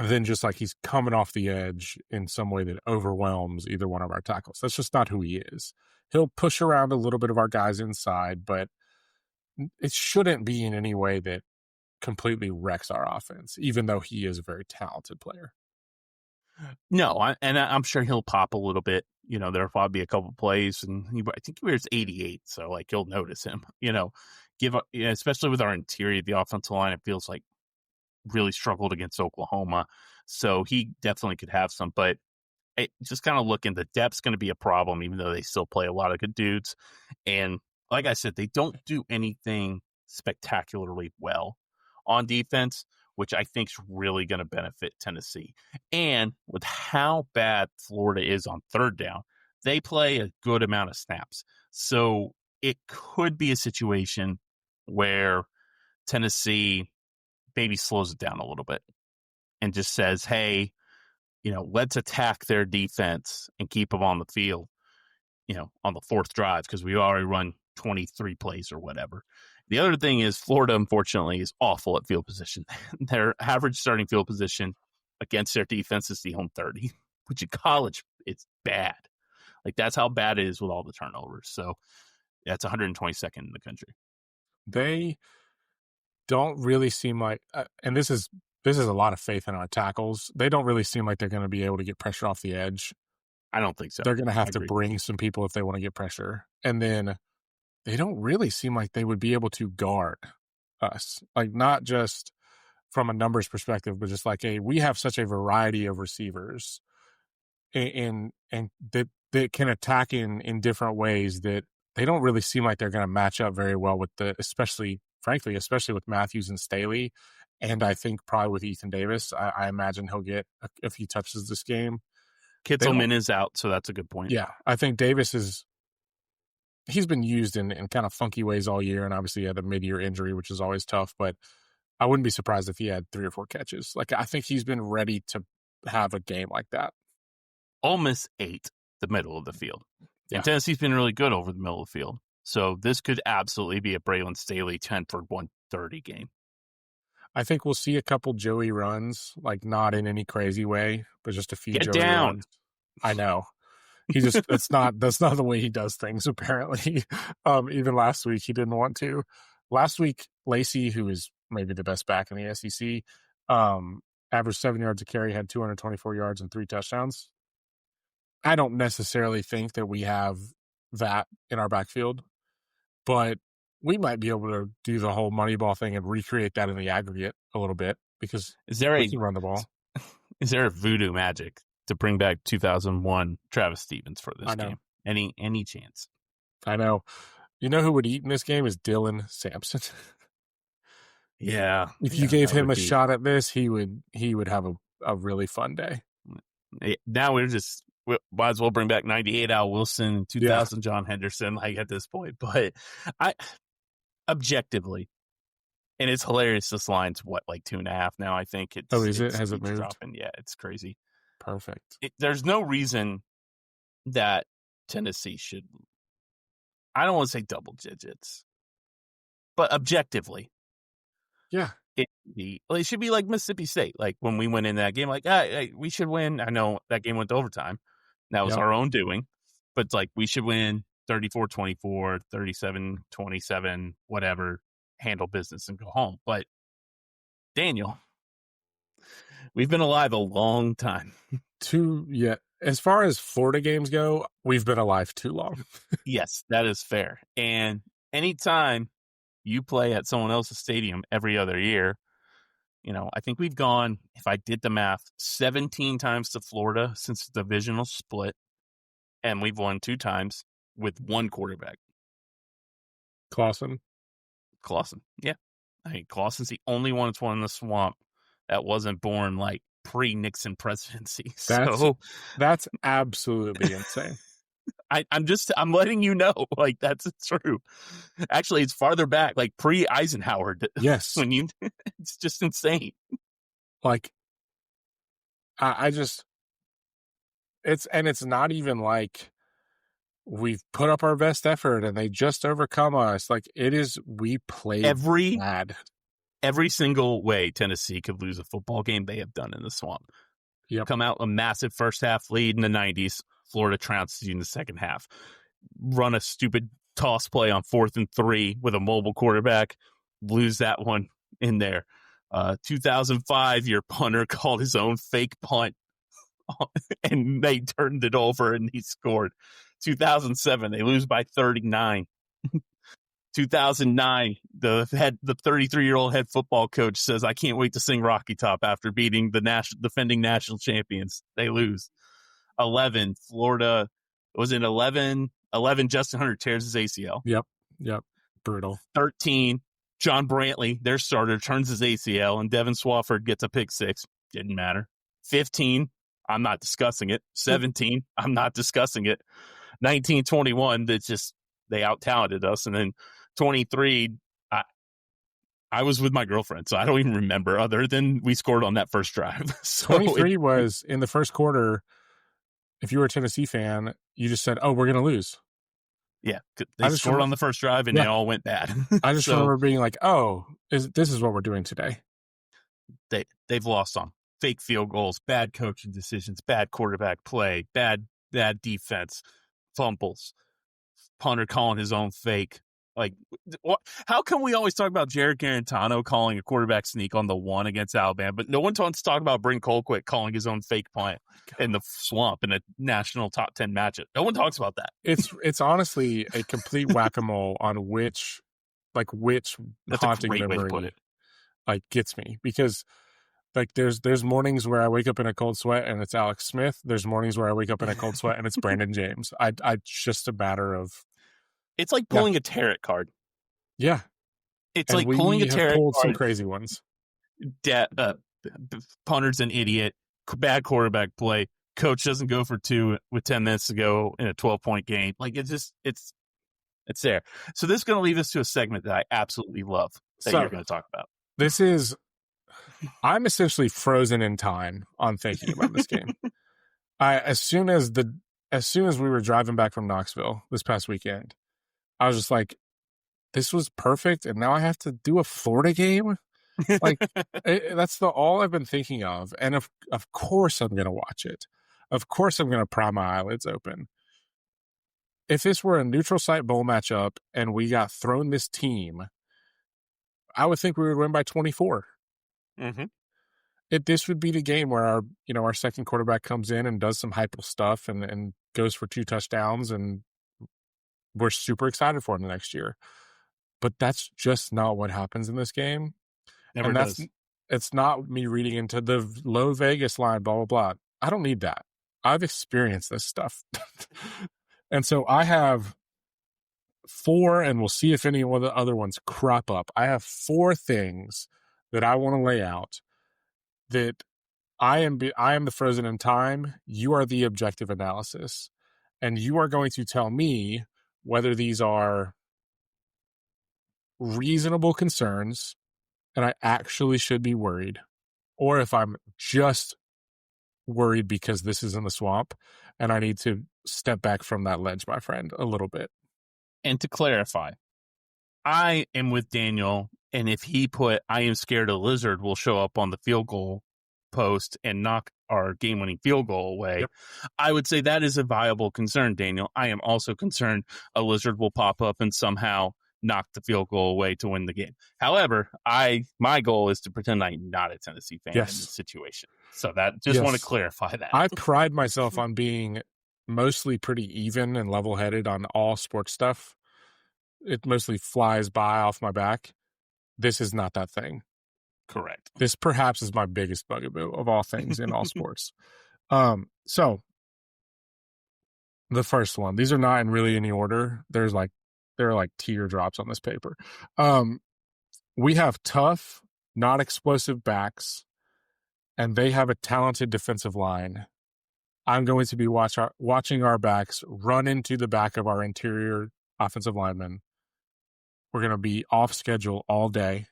And then just like he's coming off the edge in some way that overwhelms either one of our tackles. That's just not who he is. He'll push around a little bit of our guys inside, but it shouldn't be in any way that completely wrecks our offense, even though he is a very talented player. No, I'm sure he'll pop a little bit. There'll probably be a couple plays, and I think he wears 88, so like you'll notice him. Especially with our interior, the offensive line, it feels like really struggled against Oklahoma, so he definitely could have some. But just kind of looking, the depth's going to be a problem, even though they still play a lot of good dudes. And like I said, they don't do anything spectacularly well on defense, which I think is really going to benefit Tennessee. And with how bad Florida is on third down, they play a good amount of snaps. So it could be a situation where Tennessee maybe slows it down a little bit and just says, hey, let's attack their defense and keep them on the field. on the fourth drive because we already run 23 plays or whatever. The other thing is Florida, unfortunately, is awful at field position. Their average starting field position against their defense is the home 30, which in college, it's bad. Like, that's how bad it is with all the turnovers. So that's 122nd in the country. They don't really seem like, and this is a lot of faith in our tackles. They don't really seem like they're going to be able to get pressure off the edge. I don't think so. They're going to have to bring some people if they want to get pressure. And then they don't really seem like they would be able to guard us. Like, not just from a numbers perspective, but just like, we have such a variety of receivers and that can attack in different ways that they don't really seem like they're going to match up very well with especially with Matthews and Staley. And I think probably with Ethan Davis, I imagine he'll get a few touches this game. Kitzelman is out, so that's a good point. Yeah, I think Davis he's been used in kind of funky ways all year, and obviously he had a mid-year injury, which is always tough, but I wouldn't be surprised if he had 3 or 4 catches. Like, I think he's been ready to have a game like that. Ole Miss ate the middle of the field. Yeah. And Tennessee's been really good over the middle of the field. So this could absolutely be a Braylon Staley 10 for 130 game. I think we'll see a couple Joey runs, like not in any crazy way, but just a few Get Joey down. runs. I know. He just that's not the way he does things, apparently. Even last week he didn't want to. Last week, Lacey, who is maybe the best back in the SEC, averaged 7 yards a carry, had 224 yards and 3 touchdowns. I don't necessarily think that we have that in our backfield, but we might be able to do the whole Moneyball thing and recreate that in the aggregate a little bit because we can run the ball. Is there a voodoo magic to bring back 2001 Travis Stevens for this game? Any chance? I know. You know who would eat in this game is Dylan Sampson. Yeah. If you gave him a shot at this, he would have a really fun day. Now we might as well bring back 98 Al Wilson, 2000 John Henderson, like at this point. But objectively, and it's hilarious. This line's like 2.5 now. I think it's. Oh, is it? Has it moved? Dropping. Yeah, it's crazy. Perfect. There's no reason that Tennessee should. I don't want to say double digits, but objectively, yeah, it should be like Mississippi State. Like when we went in that game, like hey, we should win. I know that game went to overtime. That was our own doing, but it's like we should win 34-24, 37-27, whatever, handle business and go home. But Daniel, we've been alive a long time. As far as Florida games go, we've been alive too long. Yes, that is fair. And anytime you play at someone else's stadium every other year, I think we've gone, if I did the math, 17 times to Florida since the divisional split, and we've won 2 times with 1 quarterback. Clausen. Yeah. I mean, Clausen's the only one that's won in the Swamp that wasn't born like pre-Nixon presidency. That's absolutely insane. I'm letting you know, like, that's true. Actually, it's farther back, like pre-Eisenhower. Yes. It's just insane. Like, it's not even like we've put up our best effort and they just overcome us. Like, it is, we played bad. Every single way Tennessee could lose a football game, they have done in the Swamp. Yep. Come out a massive first half lead in the 90s. Florida trounces you in the second half. Run a stupid toss play on 4th and 3 with a mobile quarterback. Lose that one in there. 2005, your punter called his own fake punt and they turned it over and he scored. 2007, they lose by 39. 2009, the 33-year-old head football coach says, "I can't wait to sing Rocky Top" after beating the defending national champions. They lose. 11, Florida was in 11. Justin Hunter tears his ACL. Yep. Brutal. 13, John Brantley, their starter, turns his ACL, and Devin Swafford gets a pick 6. Didn't matter. 15, I'm not discussing it. 17, I'm not discussing it. 19, 21, that's just, they out-talented us. And then 23, I was with my girlfriend, so I don't even remember other than we scored on that first drive. So 23 was in the first quarter. If you were a Tennessee fan, you just said, "Oh, we're going to lose." Yeah, they scored on the first drive and they all went bad. I just remember being like, "Oh, this is what we're doing today." They've lost on fake field goals, bad coaching decisions, bad quarterback play, bad defense, fumbles, punter calling his own fake. Like, how come we always talk about Jared Garantano calling a quarterback sneak on the 1 against Alabama, but no one wants to talk about Bryn Colquitt calling his own fake punt in the swamp in a national top 10 matchup? No one talks about that. It's honestly a complete whack-a-mole on which That's haunting a great way to memory put it. Like gets me, because like there's mornings where I wake up in a cold sweat and it's Alex Smith. There's mornings where I wake up in a cold sweat and it's Brandon James. I just a matter of. It's like pulling a tarot card. Yeah. It's like pulling a tarot pulled card. Some crazy ones. Punter's an idiot. Bad quarterback play. Coach doesn't go for 2 with 10 minutes to go in a 12-point game. Like, it's there. So this is going to lead us to a segment that I absolutely love that you're going to talk about. I'm essentially frozen in time on thinking about this game. As soon as we were driving back from Knoxville this past weekend, I was just like, this was perfect, and now I have to do a Florida game? Like, that's all I've been thinking of. And of course I'm going to watch it. Of course I'm going to pry my eyelids open. If this were a neutral site bowl matchup and we got thrown this team, I would think we would win by 24. Mm-hmm. This would be the game where our second quarterback comes in and does some hyper stuff and goes for 2 touchdowns, and we're super excited for him the next year. But that's just not what happens in this game. Never does. It's not me reading into the low Vegas line, blah, blah, blah. I don't need that. I've experienced this stuff. And so I have 4, and we'll see if any of the other ones crop up. I have 4 things that I want to lay out that I am the frozen in time. You are the objective analysis. And you are going to tell me whether these are reasonable concerns and I actually should be worried, or if I'm just worried because this is in the swamp and I need to step back from that ledge, my friend, a little bit. And to clarify, I am with Daniel, and if he put "I am scared a lizard will show up" on the field goal post and knock our game-winning field goal away, yep, I would say that is a viable concern, Daniel. I am also concerned a lizard will pop up and somehow knock the field goal away to win the game. However, my goal is to pretend I'm not a Tennessee fan in this situation. So that want to clarify that. I pride myself on being mostly pretty even and level-headed on all sports stuff. It mostly flies by off my back. This is not that thing. Correct. This perhaps is my biggest bugaboo of all things in all sports. So the first one, these are not in really any order. There are like teardrops on this paper. We have tough, not explosive backs, and they have a talented defensive line. I'm going to be watching our backs run into the back of our interior offensive linemen. We're going to be off schedule all day,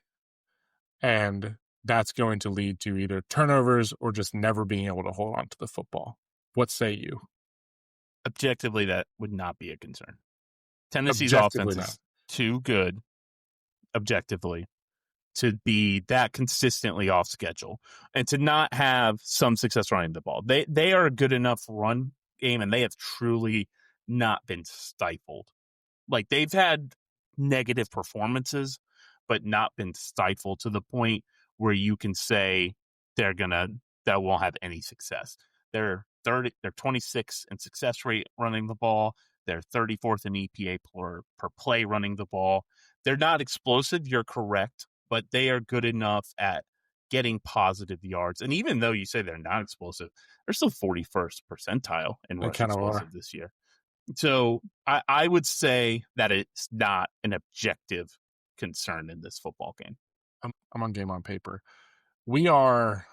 and that's going to lead to either turnovers or just never being able to hold on to the football. What say you? Objectively, that would not be a concern. Tennessee's offense is too good, objectively, to be that consistently off schedule and to not have some success running the ball. They are a good enough run game, and they have truly not been stifled. Like, they've had negative performances, but not been stifled to the point where you can say that won't have any success. They're 26 in success rate running the ball. They're 34th in EPA per play running the ball. They're not explosive, you're correct, but they are good enough at getting positive yards. And even though you say they're not explosive, they're still 41st percentile in rush explosive this year. So I would say that it's not an objective concern in this football game. I'm on Game on Paper. We are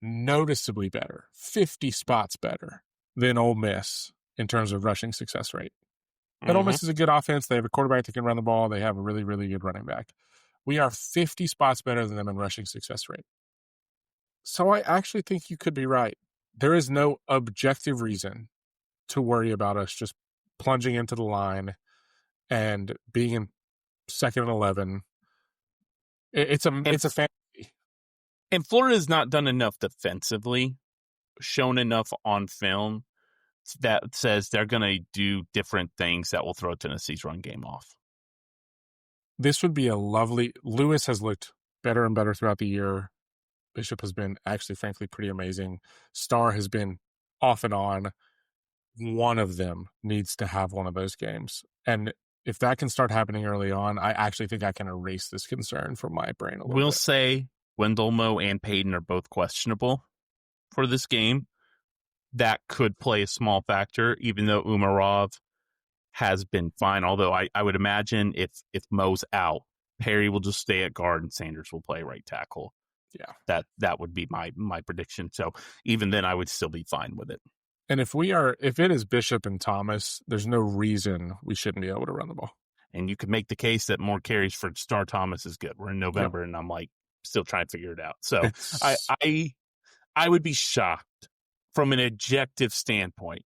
noticeably better, 50 spots better than Ole Miss in terms of rushing success rate. But Ole Miss is a good offense. They have a quarterback that can run the ball. They have a really, really good running back. We are 50 spots better than them in rushing success rate. So I actually think you could be right. There is no objective reason to worry about us just plunging into the line and being in second and 11. It's a fantasy. And Florida's not done enough defensively, shown enough on film that says they're going to do different things that will throw Tennessee's run game off. This would be a lovely... Lewis has looked better and better throughout the year. Bishop has been actually, frankly, pretty amazing. Starr has been off and on. One of them needs to have one of those games. And if that can start happening early on, I actually think I can erase this concern from my brain a little bit. We'll say Wendelmo and Payton are both questionable for this game. That could play a small factor, even though Umarov has been fine. Although I would imagine if Mo's out, Perry will just stay at guard and Sanders will play right tackle. Yeah. That would be my prediction. So even then I would still be fine with it. And if it is Bishop and Thomas, there's no reason we shouldn't be able to run the ball. And you could make the case that more carries for Star Thomas is good. We're in November, and I'm like still trying to figure it out. So I would be shocked from an objective standpoint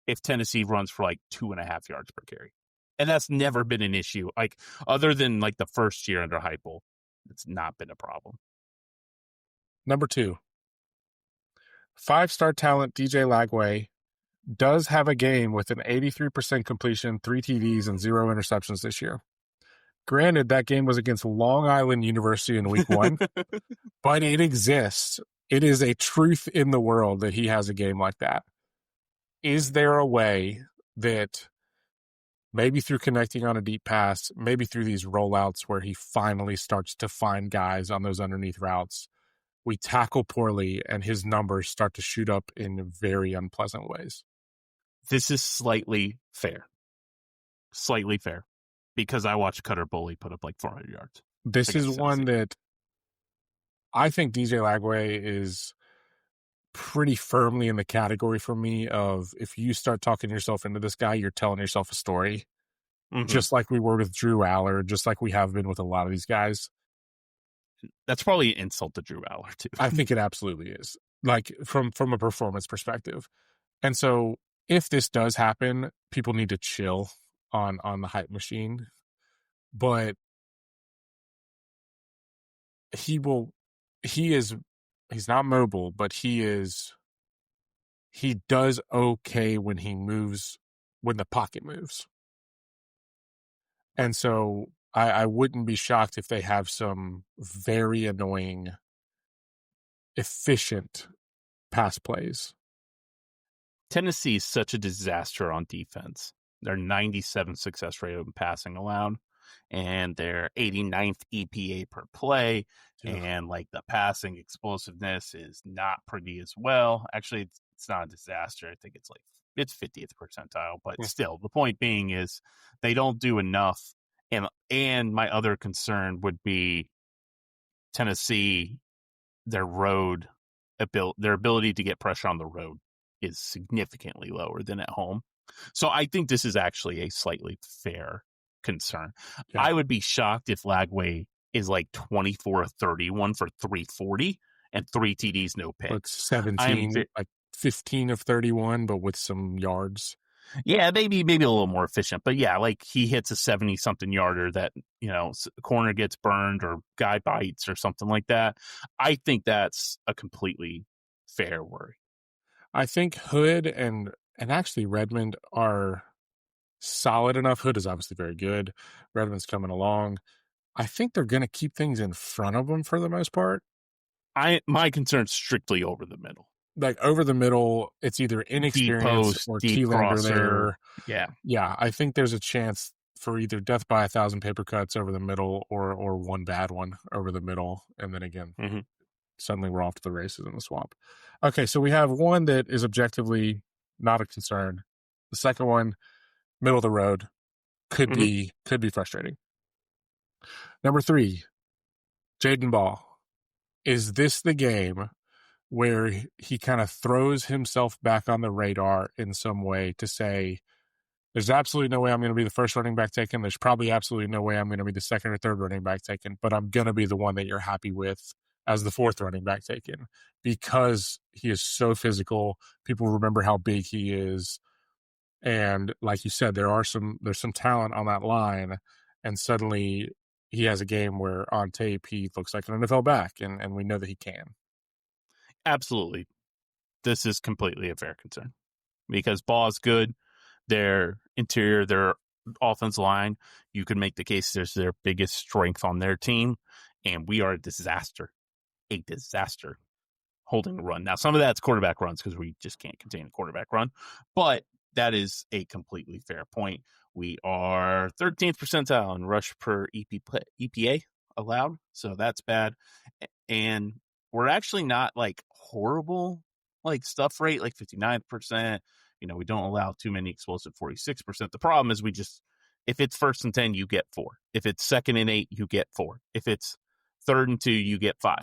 if Tennessee runs for like 2.5 yards per carry. And that's never been an issue. Like other than like the first year under Heupel, it's not been a problem. Number 2. 5-star talent DJ Lagway does have a game with an 83% completion, 3 TDs, and 0 interceptions this year. Granted, that game was against Long Island University in week 1, but it exists. It is a truth in the world that he has a game like that. Is there a way that maybe through connecting on a deep pass, maybe through these rollouts where he finally starts to find guys on those underneath routes, we tackle poorly and his numbers start to shoot up in very unpleasant ways? This is slightly fair. Slightly fair. Because I watched Cutter Bully put up like 400 yards. This is one that I think DJ Lagway is pretty firmly in the category for me of if you start talking yourself into this guy, you're telling yourself a story. Mm-hmm. Just like we were with Drew Aller, just like we have been with a lot of these guys. That's probably an insult to Drew Aller, too. I think it absolutely is. Like, from a performance perspective. And so, if this does happen, people need to chill on the hype machine. But he's not mobile, but he does okay when he moves, when the pocket moves. And so, I wouldn't be shocked if they have some very annoying, efficient pass plays. Tennessee is such a disaster on defense. Their 97 success rate of passing allowed, and their 89th EPA per play, and like the passing explosiveness is not pretty as well. Actually, it's not a disaster. I think it's 50th percentile, but still, the point being is they don't do enough. And my other concern would be Tennessee, their ability to get pressure on the road is significantly lower than at home. So I think this is actually a slightly fair concern. Yeah. I would be shocked if Lagway is like 24-31 for 340 and 3 TDs, no picks. Like 17, like 15 of 31, but with some yards. Yeah, maybe a little more efficient. But yeah, like he hits a 70-something yarder that, corner gets burned or guy bites or something like that. I think that's a completely fair worry. I think Hood and actually Redmond are solid enough. Hood is obviously very good. Redmond's coming along. I think they're going to keep things in front of them for the most part. My concern's strictly over the middle. Like over the middle, it's either inexperienced or Keylander there. Yeah. Yeah, I think there's a chance for either death by 1,000 paper cuts over the middle or one bad one over the middle. And then again, suddenly we're off to the races in the swamp. Okay, so we have one that is objectively not a concern. The second one, middle of the road, could be frustrating. Number 3, Jaden Ball. Is this the game where he kind of throws himself back on the radar in some way to say, there's absolutely no way I'm going to be the first running back taken. There's probably absolutely no way I'm going to be the second or third running back taken, but I'm going to be the one that you're happy with as the fourth running back taken because he is so physical. People remember how big he is. And like you said, there's some talent on that line, and suddenly he has a game where on tape he looks like an NFL back, and we know that he can. Absolutely. This is completely a fair concern because ball is good. Their interior, their offensive line, you could make the case there's their biggest strength on their team, and we are a disaster holding a run. Now, some of that's quarterback runs because we just can't contain a quarterback run, but that is a completely fair point. We are 13th percentile in rush per EPA allowed, so that's bad. And we're actually not like horrible like stuff rate, like 59%. We don't allow too many explosive, 46%. The problem is if it's 1st and 10, you get 4. If it's 2nd and 8, you get 4. If it's 3rd and 2, you get 5.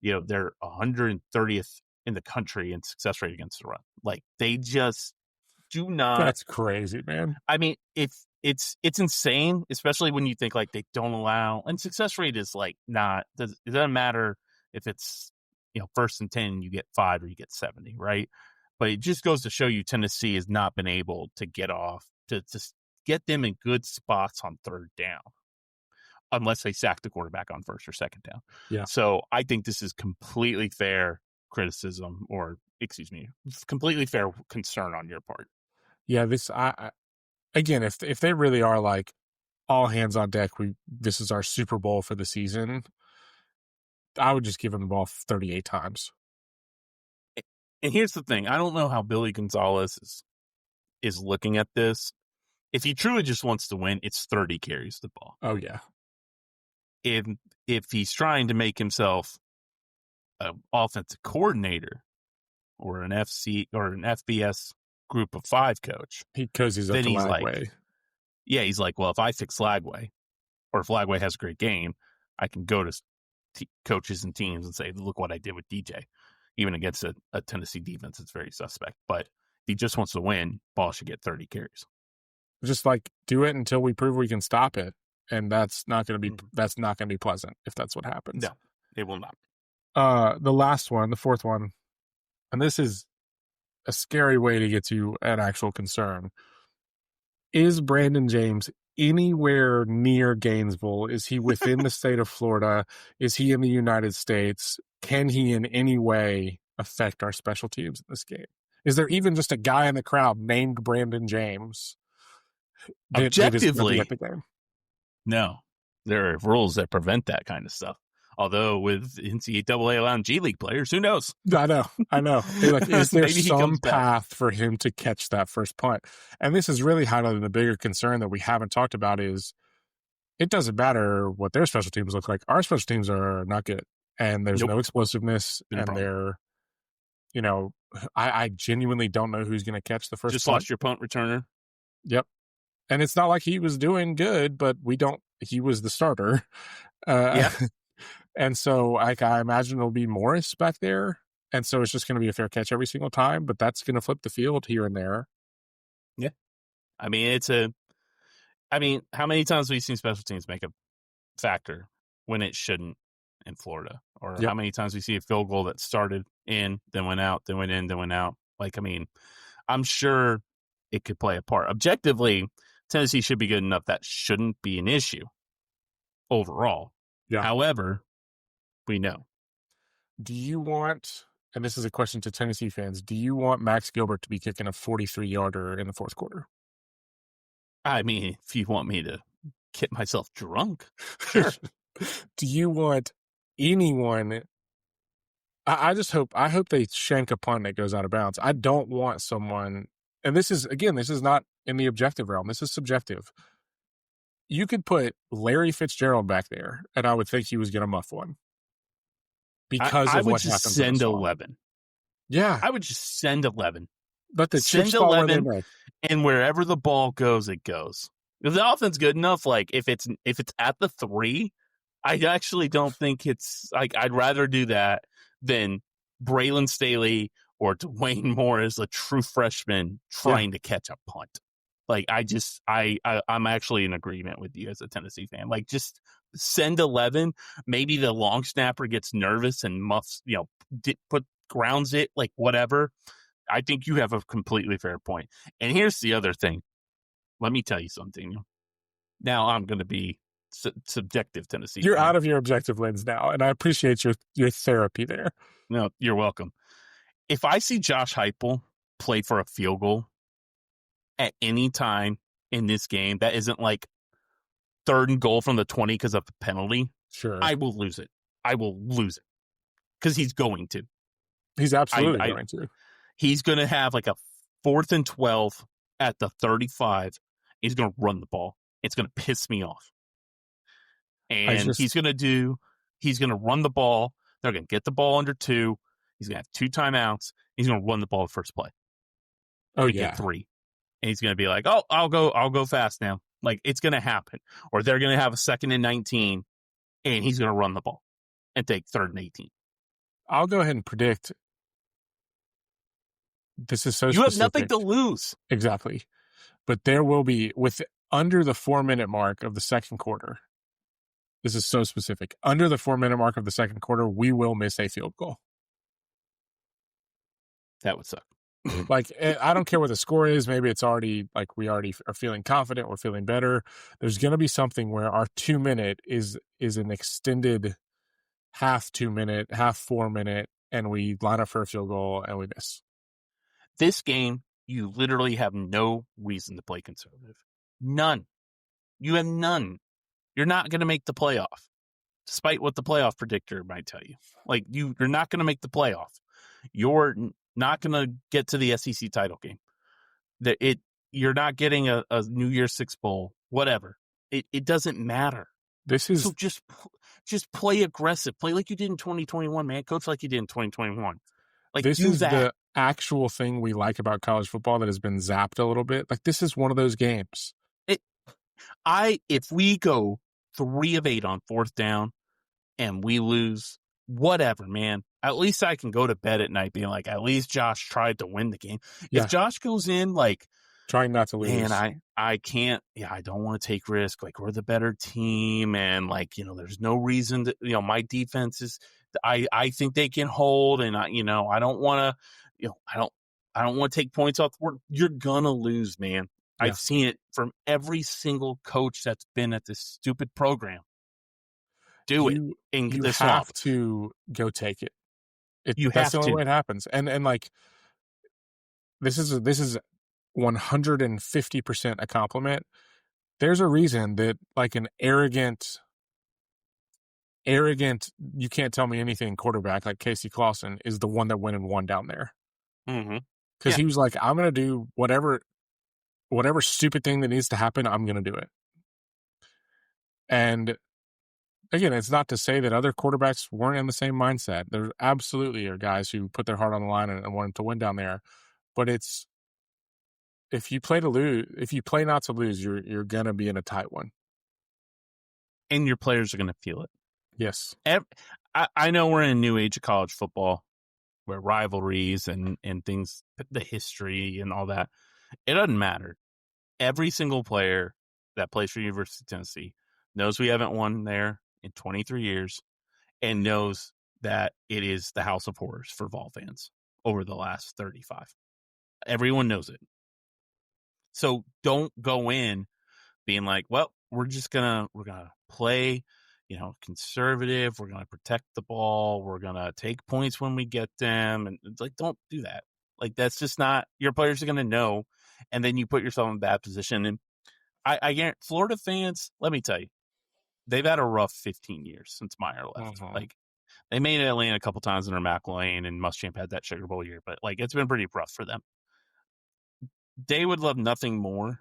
They're 130th in the country in success rate against the run. Like they just do not. That's crazy, man. I mean, it's insane, especially when you think like they don't allow, and success rate is like not. It doesn't matter if it's 1st and 10, you get 5 or you get 70, right? But it just goes to show you Tennessee has not been able to get off to get them in good spots on 3rd down, unless they sack the quarterback on 1st or 2nd down. Yeah. So I think this is completely fair criticism, or completely fair concern on your part. Yeah, again, if they really are like all hands on deck, this is our Super Bowl for the season, I would just give him the ball 38 times. And here's the thing. I don't know how Billy Gonzalez is looking at this. If he truly just wants to win, it's 30 carries the ball. Oh, yeah. If he's trying to make himself an offensive coordinator or an FC or an FBS group of 5 coach, because he's up to Lagway. Yeah, he's like, well, if I fix Lagway, or if Lagway has a great game, I can go to coaches and teams and say, look what I did with DJ. Even against a Tennessee defense, it's very suspect. But if he just wants to win, ball should get 30 carries. Just like do it until we prove we can stop it, and that's not going to be pleasant if that's what happens. No, it will not. The last one, the 4th one, and this is a scary way to get to an actual concern. Is Brandon James anywhere near Gainesville? Is he within the state of Florida? Is he in the United States? Can he in any way affect our special teams in this game? Is there even just a guy in the crowd named Brandon James? Objectively, at the game? No. There are rules that prevent that kind of stuff. Although with NCAA allowing G League players, who knows? I know. Like, is there some path for him to catch that first punt? And this is really highlighting the bigger concern that we haven't talked about is it doesn't matter what their special teams look like. Our special teams are not good. And there's no explosiveness. And they're, I genuinely don't know who's going to catch the first Just punt. lost your punt returner. Yep. And it's not like he was doing good, but he was the starter. Yeah. And so I imagine it'll be Morris back there. And so it's just going to be a fair catch every single time, but that's going to flip the field here and there. Yeah. I mean, how many times have we seen special teams make a factor when it shouldn't in Florida? Or how many times we see a field goal that started in, then went out, then went in, then went out? Like, I mean, I'm sure it could play a part. Objectively, Tennessee should be good enough. That shouldn't be an issue overall. Yeah. However, we know. Do you want, and this is a question to Tennessee fans, do you want Max Gilbert to be kicking a 43-yarder in the 4th quarter? I mean, if you want me to get myself drunk, sure. Do you want anyone? I hope they shank a punt that goes out of bounds. I don't want someone, and this is not in the objective realm. This is subjective. You could put Larry Fitzgerald back there, and I would think he was going to muff one. Because I of would what just happens. Send 11. Yeah. I would just send 11. Let the send chips fall 11, and wherever the ball goes, it goes. If the offense good enough, like if it's at the 3, I actually don't think it's like I'd rather do that than Braylon Staley or Dwayne Morris, a true freshman, trying to catch a punt. Like I'm actually in agreement with you as a Tennessee fan. Like just send 11. Maybe the long snapper gets nervous and muffs, grounds it, like whatever. I think you have a completely fair point. And here's the other thing. Let me tell you something. Now I'm going to be subjective Tennessee You're fan. out of your objective lens now, and I appreciate your therapy there. No, you're welcome. If I see Josh Heupel play for a field goal at any time in this game that isn't like 3rd and goal from the 20 because of the penalty, Sure. I will lose it. I will lose it because he's going to. He's absolutely going to. He's going to have like a 4th and 12 at the 35. He's going to run the ball. It's going to piss me off. And he's going to run the ball. They're going to get the ball under 2. He's going to have 2 timeouts. He's going to run the ball the first play. Oh, yeah. Get 3. And he's going to be like, oh, I'll go fast now. Like, it's going to happen. Or they're going to have a 2nd and 19, and he's going to run the ball and take 3rd and 18. I'll go ahead and predict. This is so You specific. have nothing to lose. Exactly. But there will be, with under the 4-minute mark of the second quarter, this is so specific. Under the 4-minute mark of the second quarter, we will miss a field goal. That would suck. Like, I don't care what the score is. Maybe it's already, like, we already are feeling confident. We're feeling better. There's going to be something where our 2-minute is an extended half 2-minute, half 4-minute, and we line up for a field goal and we miss. This game, you literally have no reason to play conservative. None. You have none. You're not going to make the playoff, despite what the playoff predictor might tell you. Like, you're not going to make the playoff. You're not going to get to the SEC title game. You're not getting a New Year's Six bowl, whatever. It doesn't matter. So just play aggressive. Play like you did in 2021, man. Coach like you did in 2021. Like, this do is that. The actual thing we like about college football that has been zapped a little bit. Like, this is one of those games. If we go 3 of 8 on 4th down and we lose, whatever, man. At least I can go to bed at night being like, at least Josh tried to win the game. Yeah. If Josh goes in like trying not to lose, man, I can't. Yeah, I don't want to take risk. Like, we're the better team, and like, there's no reason to. My defense is. I think they can hold, and I don't want to. I don't want to take points off the board. You're gonna lose, man. Yeah. I've seen it from every single coach that's been at this stupid program. You have to go take it. That's the only way it happens. And like, this is 150% a compliment. There's a reason that, like, an arrogant, you can't tell me anything quarterback like Casey Clausen is the one that went and won down there. Mm-hmm. Because he was like, I'm going to do whatever stupid thing that needs to happen, I'm going to do it. And again, it's not to say that other quarterbacks weren't in the same mindset. There absolutely are guys who put their heart on the line and wanted to win down there. But if you play not to lose, you're going to be in a tight one. And your players are going to feel it. Yes. I know we're in a new age of college football where rivalries and things, the history and all that, it doesn't matter. Every single player that plays for University of Tennessee knows we haven't won there in 23 years and knows that it is the house of horrors for Vol fans over the last 35. Everyone knows it. So don't go in being like, well, we're gonna play, conservative. We're gonna protect the ball. We're gonna take points when we get them, and it's like, don't do that. Like, that's just not. Your players are gonna know, and then you put yourself in a bad position. And I guarantee Florida fans, let me tell you, they've had a rough 15 years since Meyer left. Mm-hmm. Like, they made Atlanta a couple times under McElwain, and Muschamp had that Sugar Bowl year, but like, it's been pretty rough for them. They would love nothing more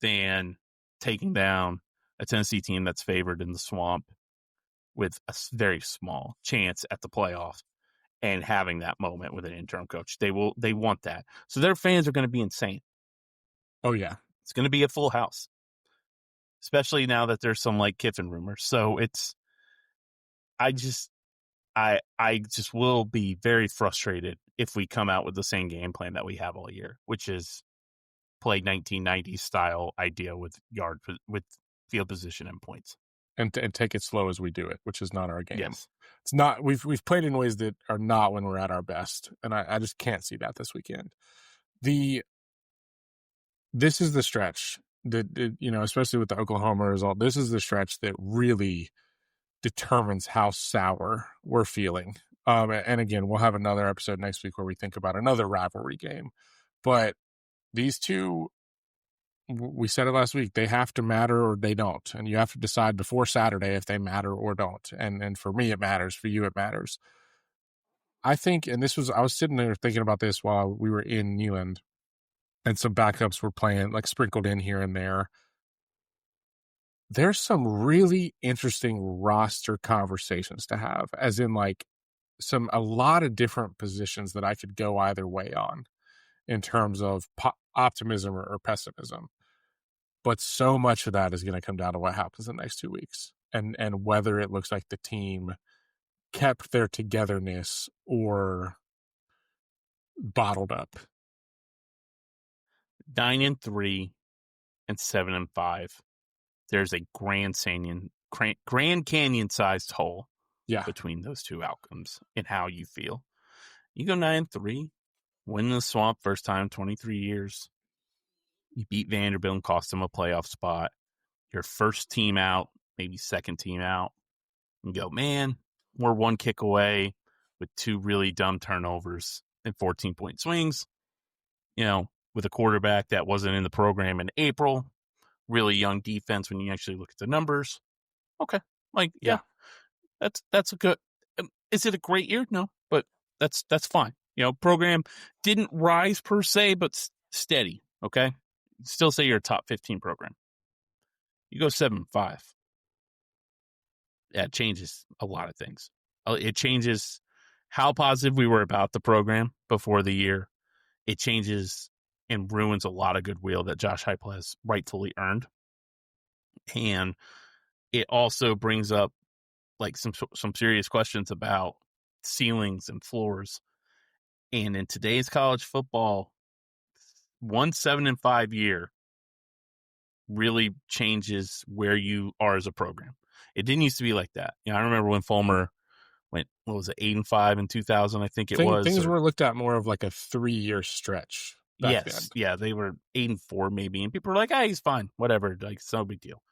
than taking down a Tennessee team that's favored in the swamp with a very small chance at the playoff and having that moment with an interim coach. They want that. So their fans are going to be insane. Oh yeah. It's going to be a full house, especially now that there's some like Kiffin rumors. So I just will be very frustrated if we come out with the same game plan that we have all year, which is play 1990s style idea with field position and points. and take it slow as we do it, which is not our game. Yes. It's not. We've played in ways that are not when we're at our best, and I just can't see that this weekend. This is the stretch that, especially with the Oklahoma result, this is the stretch that really determines how sour we're feeling. And again, we'll have another episode next week where we think about another rivalry game. But these two, we said it last week, they have to matter or they don't. And you have to decide before Saturday if they matter or don't. And for me, it matters. For you, it matters. I think, and I was sitting there thinking about this while we were in Neyland, and some backups were playing, like sprinkled in here and there. There's some really interesting roster conversations to have, as in like a lot of different positions that I could go either way on in terms of optimism or pessimism. But so much of that is going to come down to what happens in the next 2 weeks and whether it looks like the team kept their togetherness or bottled up. 9-3 and 7-5. There's a Grand Canyon sized hole between those two outcomes and how you feel. You go 9-3, win the swamp first time in 23 years. You beat Vanderbilt and cost them a playoff spot. Your first team out, maybe second team out. You go, man, we're one kick away with two really dumb turnovers and 14-point swings. With a quarterback that wasn't in the program in April, really young defense when you actually look at the numbers. Okay. That's a good. Is it a great year? No, but that's fine. Program didn't rise per se, but steady. Okay. Still say you're a top 15 program. You go 7-5. Yeah, it changes a lot of things. It changes how positive we were about the program before the year. It changes and ruins a lot of goodwill that Josh Heupel has rightfully earned. And it also brings up like some serious questions about ceilings and floors. And in today's college football, 7-5 year really changes where you are as a program. It didn't used to be like that. I remember when Fulmer went, 8-5 in 2000, I think it was. Things were looked at more of like a 3-year stretch back then. Yeah, they were 8-4 maybe, and people were like, he's fine, whatever, like it's no big deal.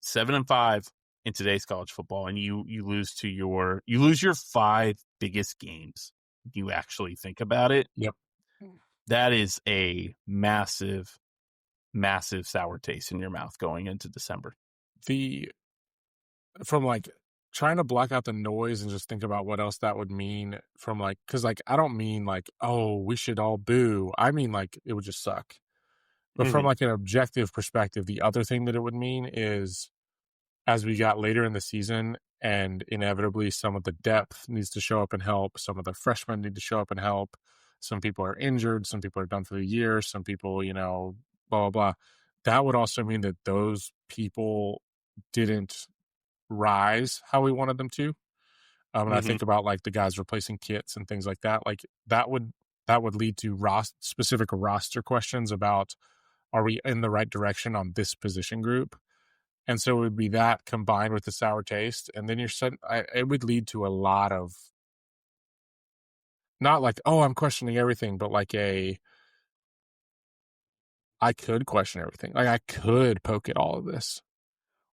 7-5 in today's college football, and you lose your 5 biggest games. You actually think about it. Yep. That is a massive, massive sour taste in your mouth going into December. From like trying to block out the noise and just think about what else that would mean from like, because like I don't mean like, oh, we should all boo. I mean like it would just suck. But from like an objective perspective, the other thing that it would mean is as we got later in the season and inevitably some of the depth needs to show up and help, some of the freshmen need to show up and help. Some people are injured, some people are done for the year, some people, blah, blah, blah. That would also mean that those people didn't rise how we wanted them to. And I think about like the guys replacing kits and things like that. Like that would lead to specific roster questions about, are we in the right direction on this position group? And so it would be that combined with the sour taste. And then it would lead to a lot of, not like, oh, I'm questioning everything, but like I could question everything. Like I could poke at all of this.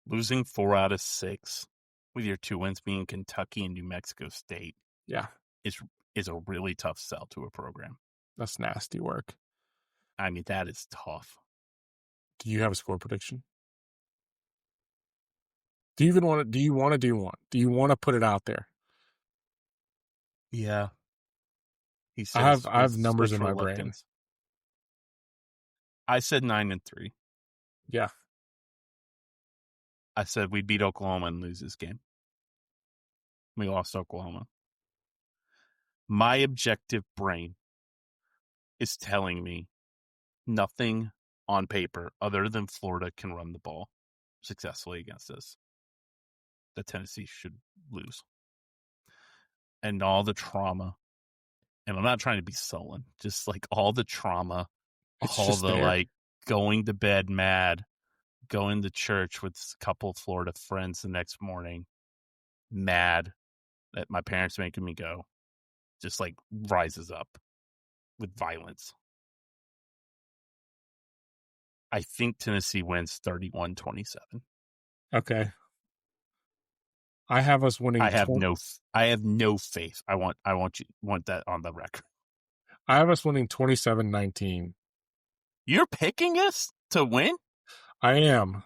Losing 4 out of 6 with your 2 wins being Kentucky and New Mexico State. Yeah. Is a really tough sell to a program. That's nasty work. I mean, that is tough. Do you have a score prediction? Do you want to do one? Do you want to put it out there? Yeah. He says I have numbers in my brain. I said 9-3. Yeah. I said we beat Oklahoma and lose this game. We lost Oklahoma. My objective brain is telling me nothing on paper other than Florida can run the ball successfully against us. That Tennessee should lose. And all the trauma, and I'm not trying to be sullen, just like all the trauma, all the like going to bed mad, going to church with a couple of Florida friends the next morning, mad that my parents making me go, just like rises up with violence. I think Tennessee wins 31-27. Okay. I have us winning. I have no faith. I want that on the record. I have us winning 27-19. You're picking us to win? I am.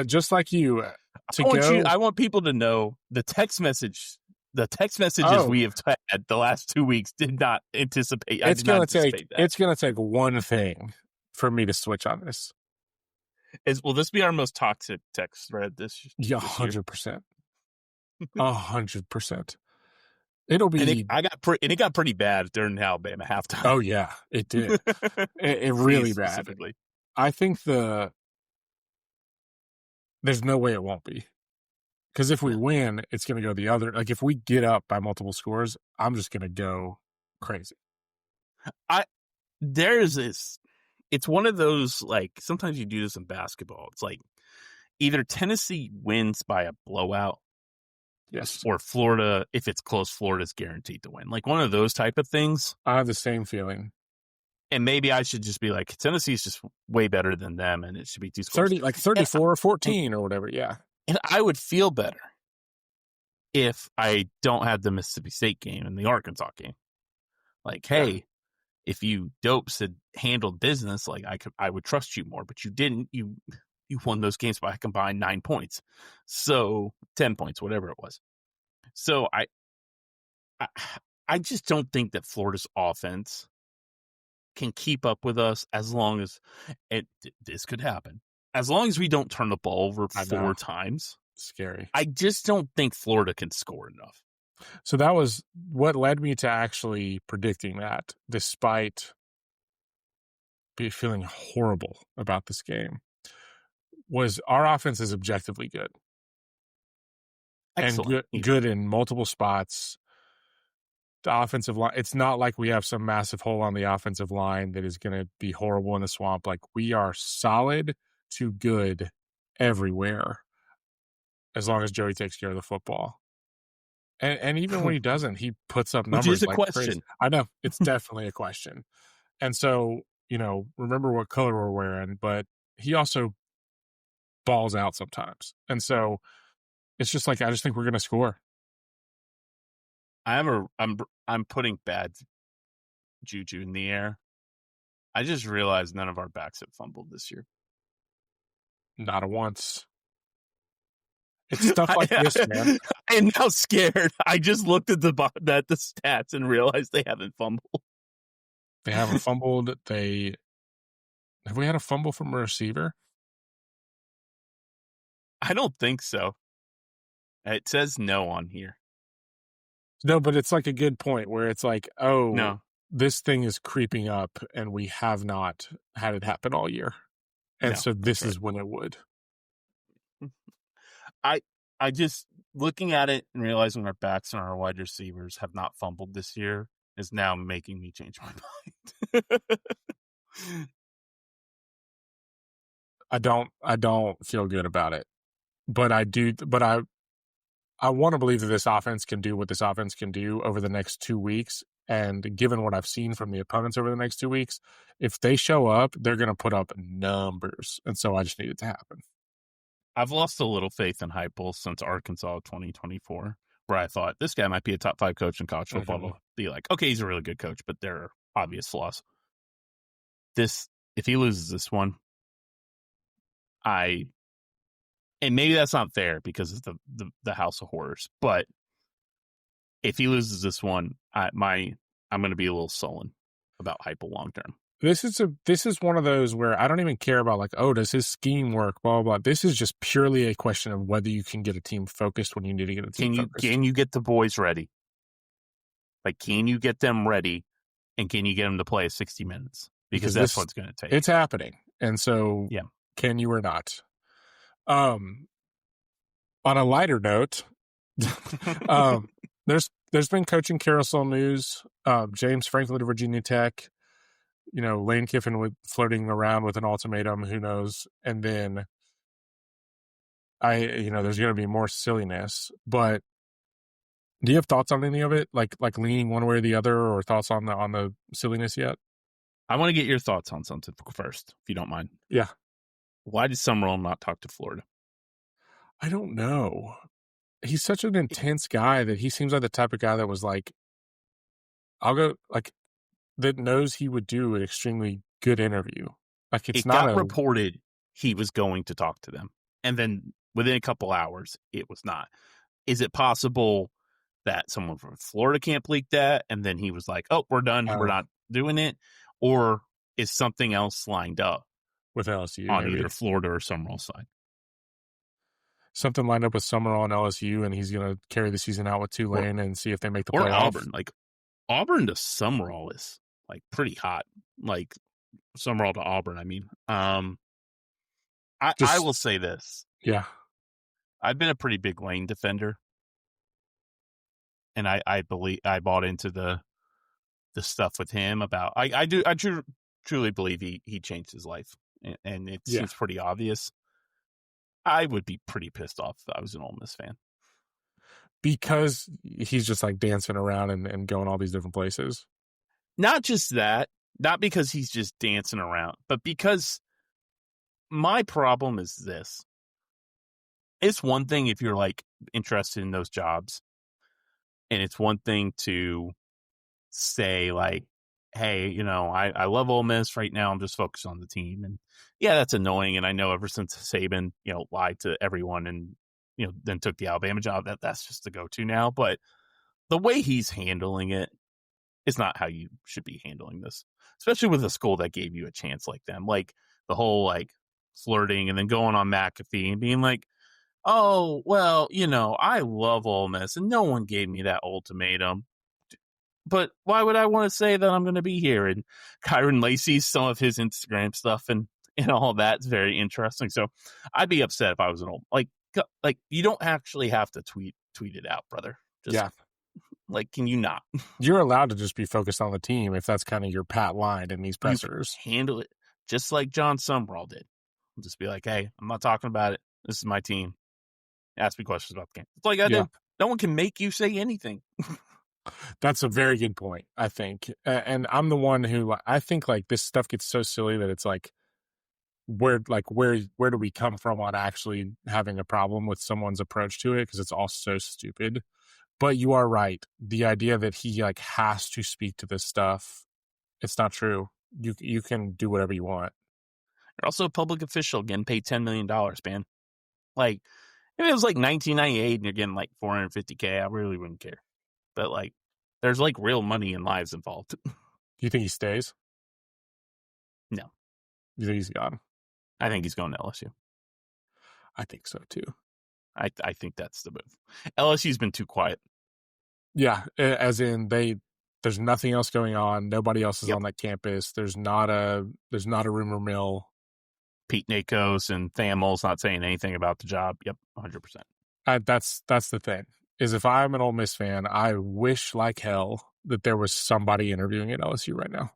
Just like you. I want people to know the text messages we have had the last 2 weeks did not anticipate. It's going to take one thing for me to switch on this. Will this be our most toxic text thread this year? 100%. 100%. It'll be. It got pretty bad during the Alabama halftime. Oh yeah, it did. it really bad. I think there's no way it won't be, because if we win, it's going to go the other. Like if we get up by multiple scores, I'm just going to go crazy. It's one of those, like, sometimes you do this in basketball. It's like either Tennessee wins by a blowout. Yes. Or Florida, if it's close, Florida's guaranteed to win. Like one of those type of things. I have the same feeling. And maybe I should just be like, Tennessee's just way better than them, and it should be 2 scores. 34-14 or whatever, yeah. And I would feel better if I don't have the Mississippi State game and the Arkansas game. Like, hey, if you dopes had handled business, like I would trust you more, but you didn't. You won those games by a combined 9 points. So 10 points, whatever it was. So I just don't think that Florida's offense can keep up with us as long as this could happen. As long as we don't turn the ball over 4 times. Scary. I just don't think Florida can score enough. So that was what led me to actually predicting that, despite feeling horrible about this game, was our offense is objectively good. Excellent. And good in multiple spots. The offensive line, it's not like we have some massive hole on the offensive line that is going to be horrible in the swamp. Like, we are solid to good everywhere as long as Joey takes care of the football. And even when he doesn't, he puts up numbers. Which is a like question. Crazy. I know. It's definitely a question. And so, remember what color we're wearing, but he also balls out sometimes. And so it's just like, I just think we're going to score. I'm putting bad juju in the air. I just realized none of our backs have fumbled this year. Not a once. It's stuff like this, man. I am now scared. I just looked at the stats and realized they haven't fumbled. They haven't fumbled. Have we had a fumble from a receiver? I don't think so. It says no on here. No, but it's like a good point where it's like, oh, no, this thing is creeping up and we have not had it happen all year. And so this is when it would. I just, looking at it and realizing our backs and our wide receivers have not fumbled this year is now making me change my mind. I don't feel good about it. But I want to believe that this offense can do what this offense can do over the next 2 weeks. And given what I've seen from the opponents over the next 2 weeks, if they show up, they're going to put up numbers. And so I just need it to happen. I've lost a little faith in Heupel since Arkansas 2024, where I thought this guy might be a top 5 coach in college football. Mm-hmm. Be like, okay, he's a really good coach, but there are obvious flaws. If he loses this one, and maybe that's not fair because of the House of Horrors, but if he loses this one, I'm going to be a little sullen about Heupel long term. This is one of those where I don't even care about, like, oh, does his scheme work, blah, blah, blah. This is just purely a question of whether you can get a team focused when you need to get a team focused. Can you get the boys ready? Like, can you get them ready, and can you get them to play 60 minutes? Because that's what's going to take. It's happening. And so, yeah, can you or not? On a lighter note, there's been coaching carousel news. James Franklin of Virginia Tech. Lane Kiffin flirting around with an ultimatum, who knows? And then there's going to be more silliness, but do you have thoughts on any of it? Like leaning one way or the other, or thoughts on the silliness yet? I want to get your thoughts on something first, if you don't mind. Yeah. Why did Summerall not talk to Florida? I don't know. He's such an intense guy that he seems like the type of guy that was like, I'll go, like, that knows he would do an extremely good interview. Like, It got reported he was going to talk to them, and then within a couple hours, it was not. Is it possible that someone from Florida camp leaked that, and then he was like, "Oh, we're done. We're not doing it," or is something else lined up with LSU on either Florida or Summerall side? Something lined up with Summerall and LSU, and he's going to carry the season out with Tulane and see if they make the playoff. Or Auburn. Like, Auburn to Summerall is, like, pretty hot. Like, Summerall to Auburn, I mean. I will say this. Yeah. I've been a pretty big Lane defender. And I bought into the stuff with him about, I truly believe he changed his life. And it seems pretty obvious. I would be pretty pissed off if I was an Ole Miss fan. Because he's just like dancing around and going all these different places. Not just that, not because he's just dancing around, but because my problem is this. It's one thing if you're like interested in those jobs, and it's one thing to say like, hey, I love Ole Miss right now. I'm just focused on the team. And yeah, that's annoying. And I know ever since Saban, lied to everyone and, then took the Alabama job, that's just the go-to now. But the way he's handling it is not how you should be handling this, especially with a school that gave you a chance like them. Like the whole like flirting and then going on McAfee and being like, oh, well, I love Ole Miss and no one gave me that ultimatum. But why would I want to say that I'm going to be here? And Kyron Lacey, some of his Instagram stuff and all that's very interesting. So I'd be upset if I was an old, like you don't actually have to tweet it out, brother. Like, can you not? You're allowed to just be focused on the team if that's kind of your pat line in these pressers. Handle it just like John Summerall did. Just be like, hey, I'm not talking about it. This is my team. Ask me questions about the game. It's like I do. No one can make you say anything. That's a very good point, I think. And I'm the one who, I think like this stuff gets so silly that it's like, where do we come from on actually having a problem with someone's approach to it? Because it's all so stupid. But you are right. The idea that he like has to speak to this stuff, it's not true. You can do whatever you want. You're also a public official getting paid $10 million, man. Like, if it was like 1998 and you're getting like $450K, I really wouldn't care. But like, there's like real money and lives involved. Do you think he stays? No. You think he's gone? I think he's going to LSU. I think so too. I think that's the move. LSU's been too quiet. Yeah, as in there's nothing else going on. Nobody else is on that campus. There's not a rumor mill. Pete Nakos and Thamel's not saying anything about the job. Yep, 100%. That's the thing. Is if I'm an Ole Miss fan, I wish like hell that there was somebody interviewing at LSU right now.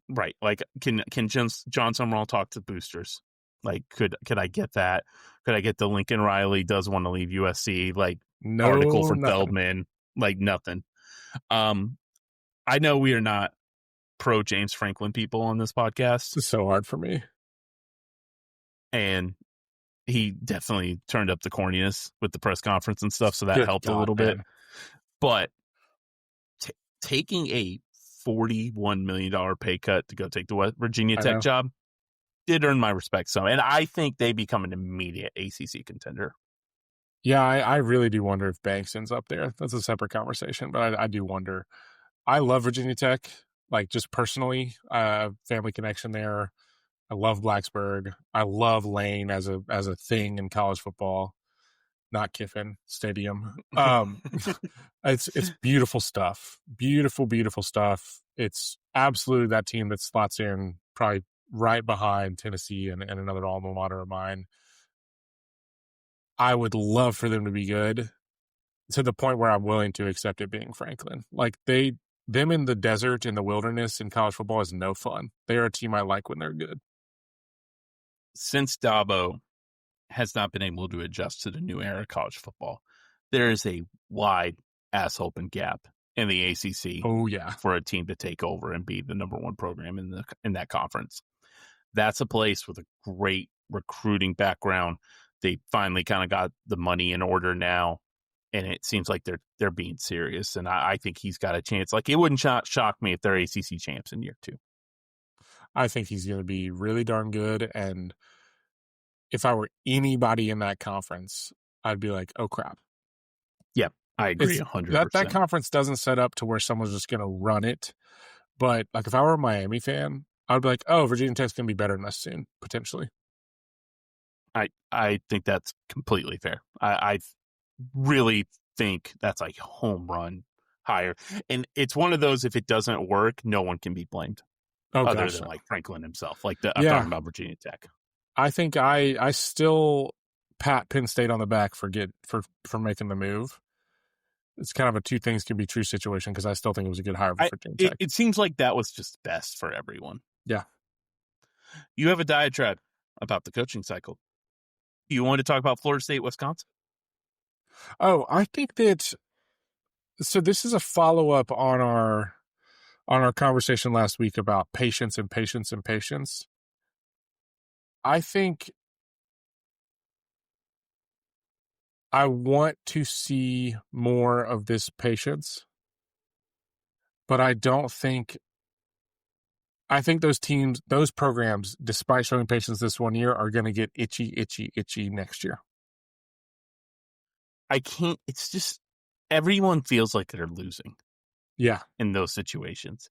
Right. Like, can John Summerall talk to boosters? Like, could I get that? Could I get the Lincoln Riley does want to leave USC? Like, article for Feldman? Like, nothing. I know we are not pro James Franklin people on this podcast. It's so hard for me. And he definitely turned up the corniness with the press conference and stuff, so that helped a little bit. But taking a $41 million pay cut to go take the West Virginia Tech job did earn my respect some. And I think they become an immediate ACC contender. Yeah, I really do wonder if Banks ends up there. That's a separate conversation, but I do wonder. I love Virginia Tech, like just personally, family connection there. I love Blacksburg. I love Lane as a thing in college football, not Kiffin Stadium. It's beautiful stuff. Beautiful, beautiful stuff. It's absolutely that team that slots in probably right behind Tennessee and another alma mater of mine. I would love for them to be good to the point where I'm willing to accept it being Franklin. Like them in the desert, in the wilderness in college football is no fun. They are a team I like when they're good. Since Dabo has not been able to adjust to the new era of college football. There is a wide ass open gap in the ACC Oh yeah. for a team to take over and be the number one program in that conference. That's a place with a great recruiting background. They finally kind of got the money in order now, and it seems like they're being serious. And I think he's got a chance. Like, it wouldn't shock me if they're ACC champs in year 2. I think he's going to be really darn good. And if I were anybody in that conference, I'd be like, oh crap. Yep, I agree 100%. That conference doesn't set up to where someone's just going to run it. But like, if I were a Miami fan, I'd be like, oh, Virginia Tech's going to be better than us soon, potentially. I think that's completely fair. I really think that's like home run higher. And it's one of those, if it doesn't work, no one can be blamed. Other than like Franklin himself. Like I'm talking about Virginia Tech. I think I still pat Penn State on the back for making the move. It's kind of a two things can be true situation because I still think it was a good hire for Virginia Tech. It seems like that was just best for everyone. Yeah. You have a diatribe about the coaching cycle. You want to talk about Florida State, Wisconsin? Oh, I think that. So this is a follow up on our conversation last week about patience and patience and patience. I think I want to see more of this patience, but I think those programs, despite showing patience this one year, are going to get itchy next year. It's just everyone feels like they're losing. Yeah. In those situations.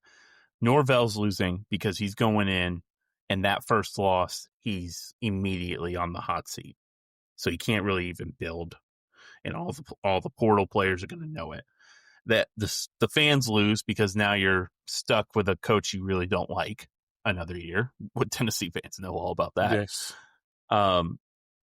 Norvell's losing because he's going in, and that first loss, he's immediately on the hot seat. So he can't really even build, and all the portal players are going to know it. That the fans lose because now you're stuck with a coach you really don't like another year. What Tennessee fans know all about that. Yes.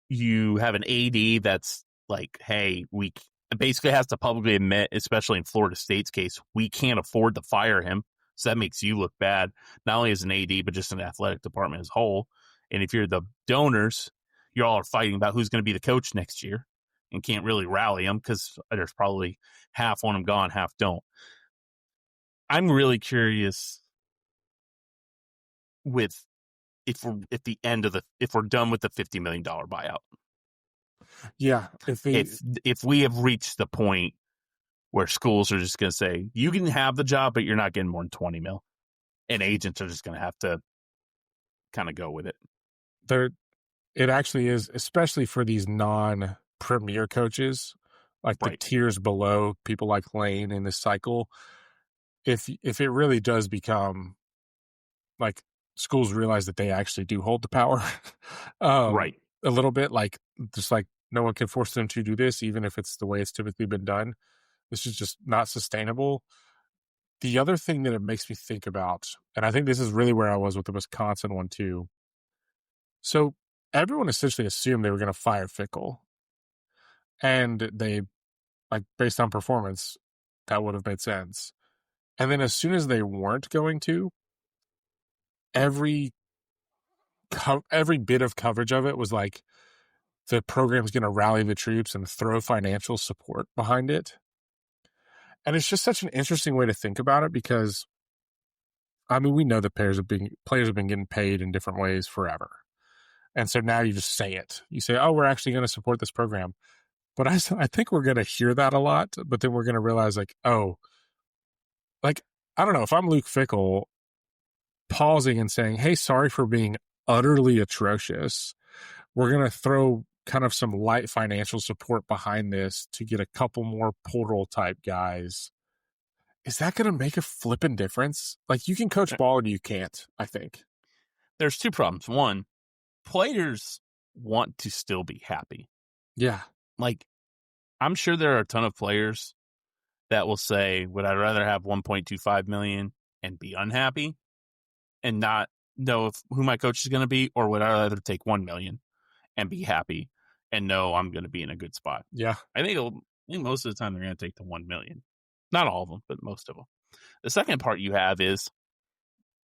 You have an AD that's like, hey, we basically has to publicly admit, especially in Florida State's case, we can't afford to fire him. So that makes you look bad, not only as an AD, but just an athletic department as a whole. And if you're the donors, you all are fighting about who's going to be the coach next year and can't really rally them because there's probably half want them gone, half don't. I'm really curious with if we're done with the $50 million buyout. Yeah. If we have reached the point where schools are just going to say, you can have the job, but you're not getting more than 20 mil. And agents are just going to have to kind of go with it. It actually is, especially for these non-premier coaches, like the tiers below people like Lane in this cycle. If it really does become like schools realize that they actually do hold the power, a little bit, like just like no one can force them to do this, even if it's the way it's typically been done. This is just not sustainable. The other thing that it makes me think about, and I think this is really where I was with the Wisconsin one too. So everyone essentially assumed they were going to fire Fickell. And they, like, based on performance, that would have made sense. And then as soon as they weren't going to, every bit of coverage of it was like, the program's going to rally the troops and throw financial support behind it. And it's just such an interesting way to think about it because, I mean, we know that players have been getting paid in different ways forever. And so now you just say it. You say, oh, we're actually going to support this program. But I think we're going to hear that a lot, but then we're going to realize like, oh, like, I don't know, if I'm Luke Fickell, pausing and saying, hey, sorry for being utterly atrocious. We're going to throw kind of some light financial support behind this to get a couple more portal type guys. Is that going to make a flipping difference? Like, you can coach ball and you can't, I think. There's two problems. One, players want to still be happy. Yeah. Like, I'm sure there are a ton of players that will say, would I rather have 1.25 million and be unhappy and not know who my coach is going to be, or would I rather take 1 million and be happy and know I'm going to be in a good spot? Yeah. I think most of the time they're going to take the 1 million. Not all of them, but most of them. The second part you have is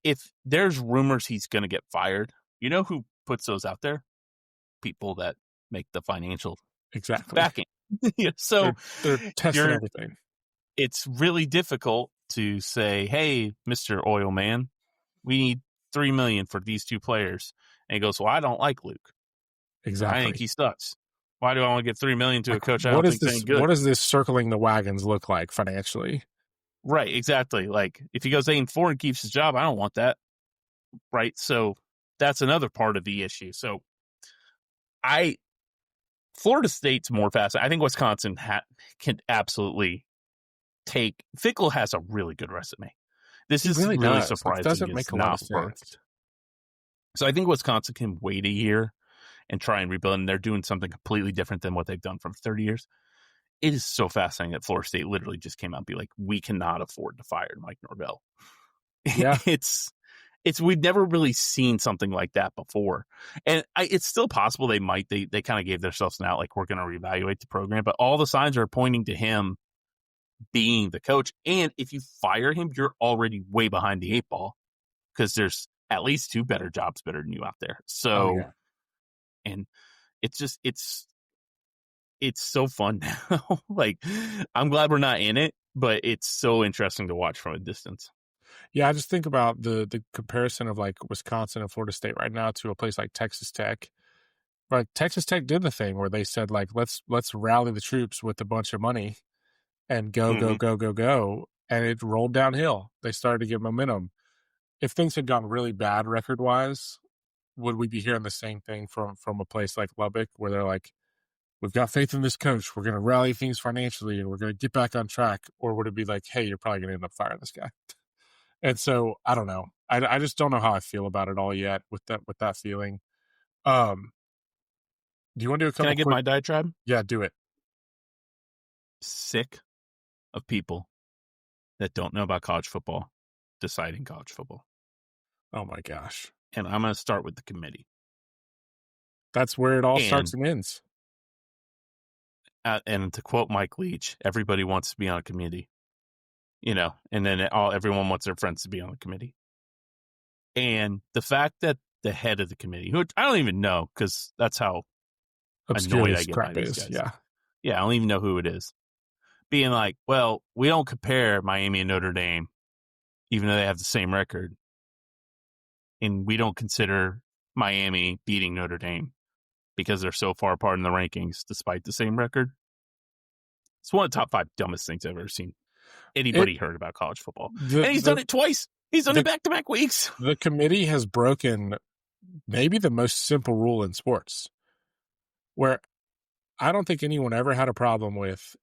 if there's rumors he's going to get fired, you know who puts those out there? People that make the financial Exactly. backing. So they're testing everything. It's really difficult to say, hey, Mr. Oil Man, we need $3 million for these two players. And he goes, well, I don't like Luke. Exactly. I think he sucks. Why do I want to give $3 million to a coach I what don't is think's any good? What does this circling the wagons look like financially? Right, exactly. Like, if he goes 8-4 and keeps his job, I don't want that. Right? So that's another part of the issue. So Florida State's more fascinating. I think Wisconsin can absolutely take. Fickle has a really good resume. This is really surprising. It doesn't make a lot of sense. So I think Wisconsin can wait a year and try and rebuild, and they're doing something completely different than what they've done for 30 years. It is so fascinating that Florida State literally just came out and be like, we cannot afford to fire Mike Norvell. Yeah. It's we've never really seen something like that before. And it's still possible they might. They kind of gave themselves an out, like, we're going to reevaluate the program. But all the signs are pointing to him being the coach. And if you fire him, you're already way behind the 8 ball because there's at least 2 better jobs better than you out there. So, and it's just, it's so fun now. Like, I'm glad we're not in it, but it's so interesting to watch from a distance. Yeah, I just think about the comparison of like Wisconsin and Florida State right now to a place like Texas Tech. Like Texas Tech did the thing where they said like let's rally the troops with a bunch of money and go, and it rolled downhill. They started to get momentum. If things had gone really bad record wise, would we be hearing the same thing from a place like Lubbock where they're like, we've got faith in this coach, we're going to rally things financially and we're going to get back on track? Or would it be like, hey, you're probably going to end up firing this guy? And so I don't know. I just don't know how I feel about it all yet with that feeling. Do you want to do a couple? Can I get my diatribe? Yeah, do it. Sick of people that don't know about college football deciding college football. Oh my gosh. And I'm going to start with the committee. That's where it all starts and ends. And to quote Mike Leach, everybody wants to be on a committee. And then everyone wants their friends to be on the committee. And the fact that the head of the committee, who I don't even know, because that's how obscure annoyed I get by these guys. Yeah, I don't even know who it is. Being like, well, we don't compare Miami and Notre Dame, even though they have the same record. And we don't consider Miami beating Notre Dame because they're so far apart in the rankings, despite the same record. It's one of the top 5 dumbest things I've ever seen anybody heard about college football. And he's done it twice. He's done it back-to-back weeks. The committee has broken maybe the most simple rule in sports, where I don't think anyone ever had a problem with,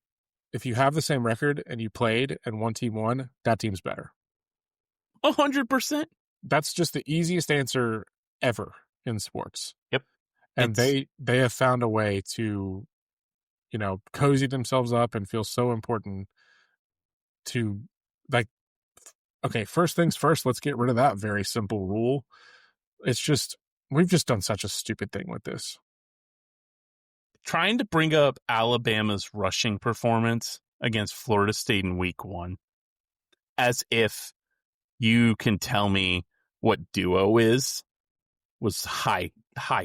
if you have the same record and you played and one team won, that team's better. 100%. That's just the easiest answer ever in sports. Yep. And they have found a way to, cozy themselves up and feel so important to, like, okay, first things first, let's get rid of that very simple rule. It's just, we've just done such a stupid thing with this. Trying to bring up Alabama's rushing performance against Florida State in week 1 as if you can tell me what duo was high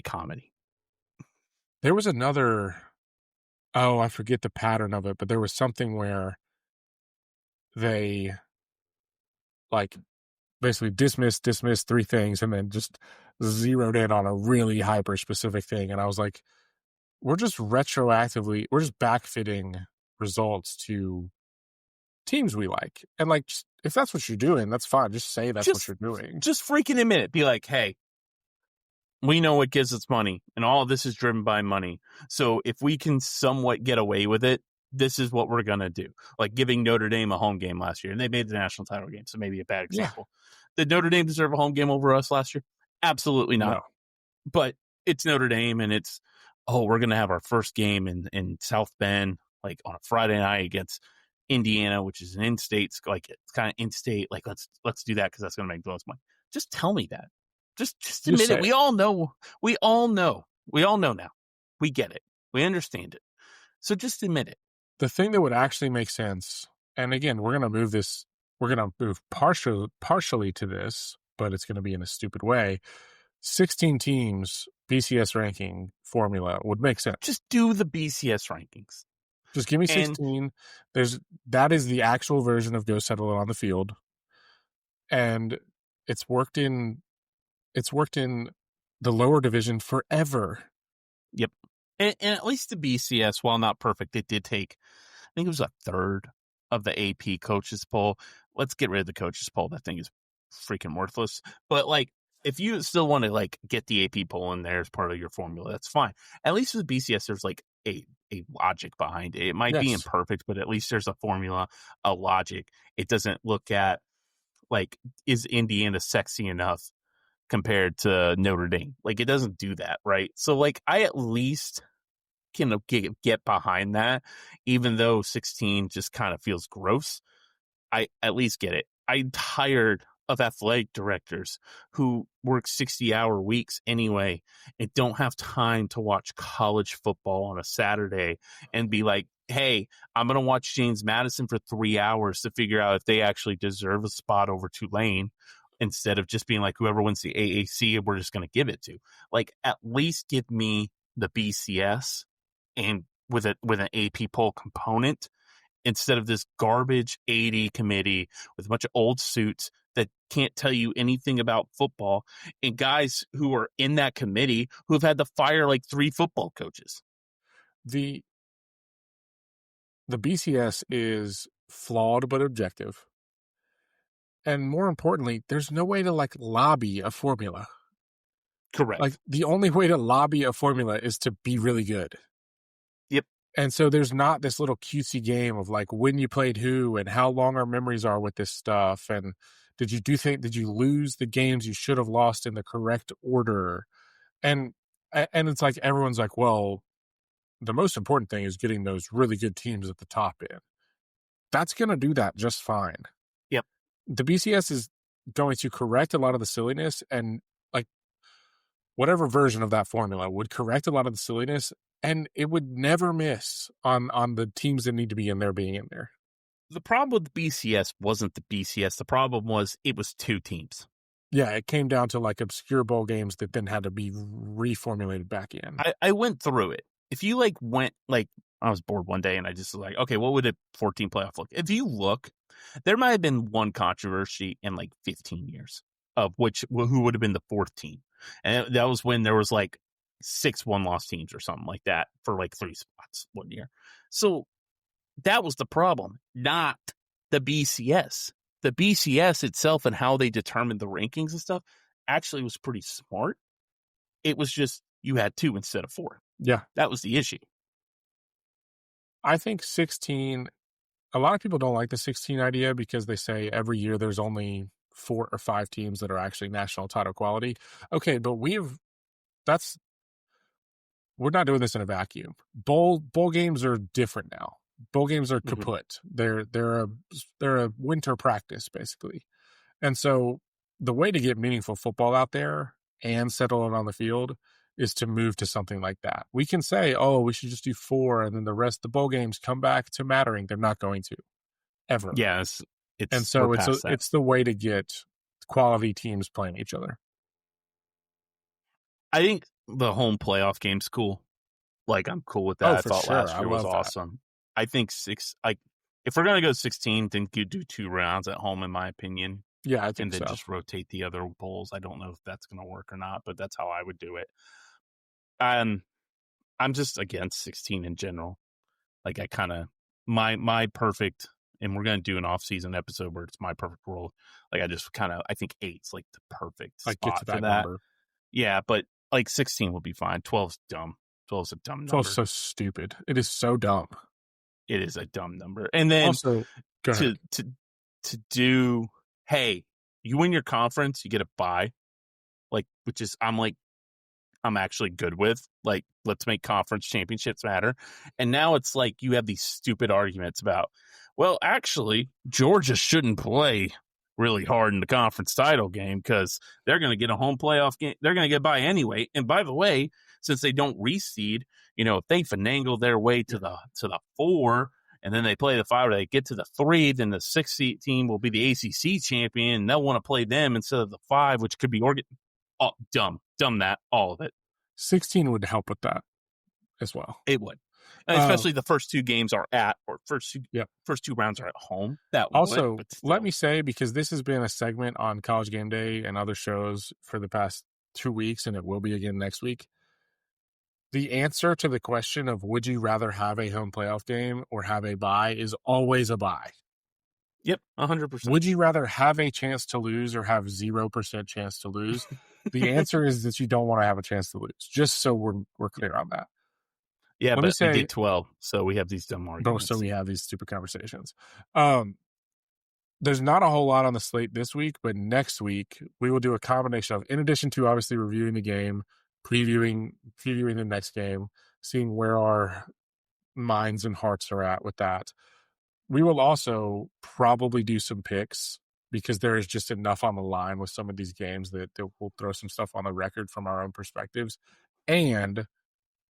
comedy. There was another, I forget the pattern of it, but there was something where they like basically dismissed 3 things and then just zeroed in on a really hyper specific thing. And I was like, we're just backfitting results to teams we like. And like, if that's what you're doing, that's fine. Just say that's what you're doing. Just freaking admit it. Be like, hey, we know what gives us money, and all of this is driven by money. So if we can somewhat get away with it, this is what we're going to do. Like giving Notre Dame a home game last year, and they made the national title game, so maybe a bad example. Yeah. Did Notre Dame deserve a home game over us last year? Absolutely not. No. But it's Notre Dame, and it's, we're going to have our first game in South Bend, like on a Friday night against Indiana, which is an in-state, like it's kind of in-state. Like let's do that because that's going to make the most money. Just tell me that. Just admit it. We all know. We all know now. We get it. We understand it. So just admit it. The thing that would actually make sense, and again, we're going to move partially to this, but it's going to be in a stupid way. 16 teams BCS ranking formula would make sense. Just do the BCS rankings. Just give me 16. That is the actual version of Go Settle It on the Field. And it's worked in the lower division forever. Yep. And at least the BCS, while not perfect, it did take, I think it was a third of the AP coaches poll. Let's get rid of the coaches poll. That thing is freaking worthless. But like, if you still want to like get the AP poll in there as part of your formula, that's fine. At least with BCS, there's like a logic behind it. It might be imperfect, but at least there's a formula, a logic. It doesn't look at like, is Indiana sexy enough compared to Notre Dame? Like, it doesn't do that, right? So like, I at least can get behind that, even though 16 just kind of feels gross. I at least get it. I'm tired of athletic directors who work 60-hour weeks anyway and don't have time to watch college football on a Saturday and be like, hey, I'm going to watch James Madison for 3 hours to figure out if they actually deserve a spot over Tulane, instead of just being like, whoever wins the AAC, we're just going to give it to. Like, at least give me the BCS and with an AP poll component, instead of this garbage 80 committee with a bunch of old suits that can't tell you anything about football, and guys who are in that committee who have had to fire like 3 football coaches. The BCS is flawed but objective. And more importantly, there's no way to like lobby a formula. Correct. Like, the only way to lobby a formula is to be really good. Yep. And so there's not this little cutesy game of like when you played who and how long our memories are with this stuff. And did you lose the games you should have lost in the correct order? And it's like, everyone's like, well, the most important thing is getting those really good teams at the top in. That's going to do that just fine. Yep. The BCS is going to correct a lot of the silliness, and like whatever version of that formula would correct a lot of the silliness, and it would never miss on the teams that need to be in there being in there. The problem with the BCS wasn't the BCS. The problem was it was 2 teams. Yeah, it came down to like obscure bowl games that then had to be reformulated back in. I went through it. If you like went, like, I was bored one day and I just was like, okay, what would a 14 playoff look? If you look, there might have been one controversy in like 15 years of who would have been the 4th team. And that was when there was like 6 one-loss teams or something like that for like 3 spots one year. So that was the problem, not the BCS. The BCS itself and how they determined the rankings and stuff actually was pretty smart. It was just you had 2 instead of 4. Yeah. That was the issue. I think 16, a lot of people don't like the 16 idea because they say every year there's only 4 or 5 teams that are actually national title quality. Okay, but we're not doing this in a vacuum. Bowl games are different now. Bowl games are kaput. They're a winter practice basically. And so the way to get meaningful football out there and settle it on the field is to move to something like that. We can say, oh, we should just do 4, and then the rest of the bowl games come back to mattering. They're not going to, ever. Yes. And so it's the way to get quality teams playing each other. I think the home playoff game's cool. Like, I'm cool with that. Oh, I thought sure. last year was awesome. I think 6, like, if we're going to go 16, then you do 2 rounds at home, in my opinion. Yeah, I think and then so. just rotate the other bowls. I don't know if that's going to work or not, but that's how I would do it. I'm just against 16 in general. Like, I kind of my perfect, and we're going to do an off-season episode where it's my perfect world. Like, I think 8's like the perfect spot get to that for that. number. Yeah, but like 16 will be fine. 12's dumb. 12's a dumb number. 12's so stupid. It is so dumb. It is a dumb number. And then also, to do, hey, you win your conference, you get a bye. Like, which is, I'm actually good with. Like, let's make conference championships matter. And now it's like you have these stupid arguments about, well, actually, Georgia shouldn't play really hard in the conference title game because they're going to get a home playoff game. They're going to get by anyway. And by the way, since they don't reseed, if they finagle their way to the 4 and then they play the 5 or they get to the 3, then the 6 team will be the ACC champion and they'll want to play them instead of the 5, which could be Oregon. dumb that, all of it. 16 would help with that as well. It would. Especially the first two games are first two rounds are at home. That also, would, let me say, because this has been a segment on College Game Day and other shows for the past 2 weeks, and it will be again next week. The answer to the question of would you rather have a home playoff game or have a bye is always a bye. Yep, 100%. Would you rather have a chance to lose or have 0% chance to lose? The answer is that you don't want to have a chance to lose, just so we're clear on that. Yeah, but we did 12, so we have these dumb arguments. So we have these stupid conversations. There's not a whole lot on the slate this week, but next week we will do a combination of, in addition to obviously reviewing the game, previewing the next game, seeing where our minds and hearts are at with that. We will also probably do some picks because there is just enough on the line with some of these games that we'll throw some stuff on the record from our own perspectives. And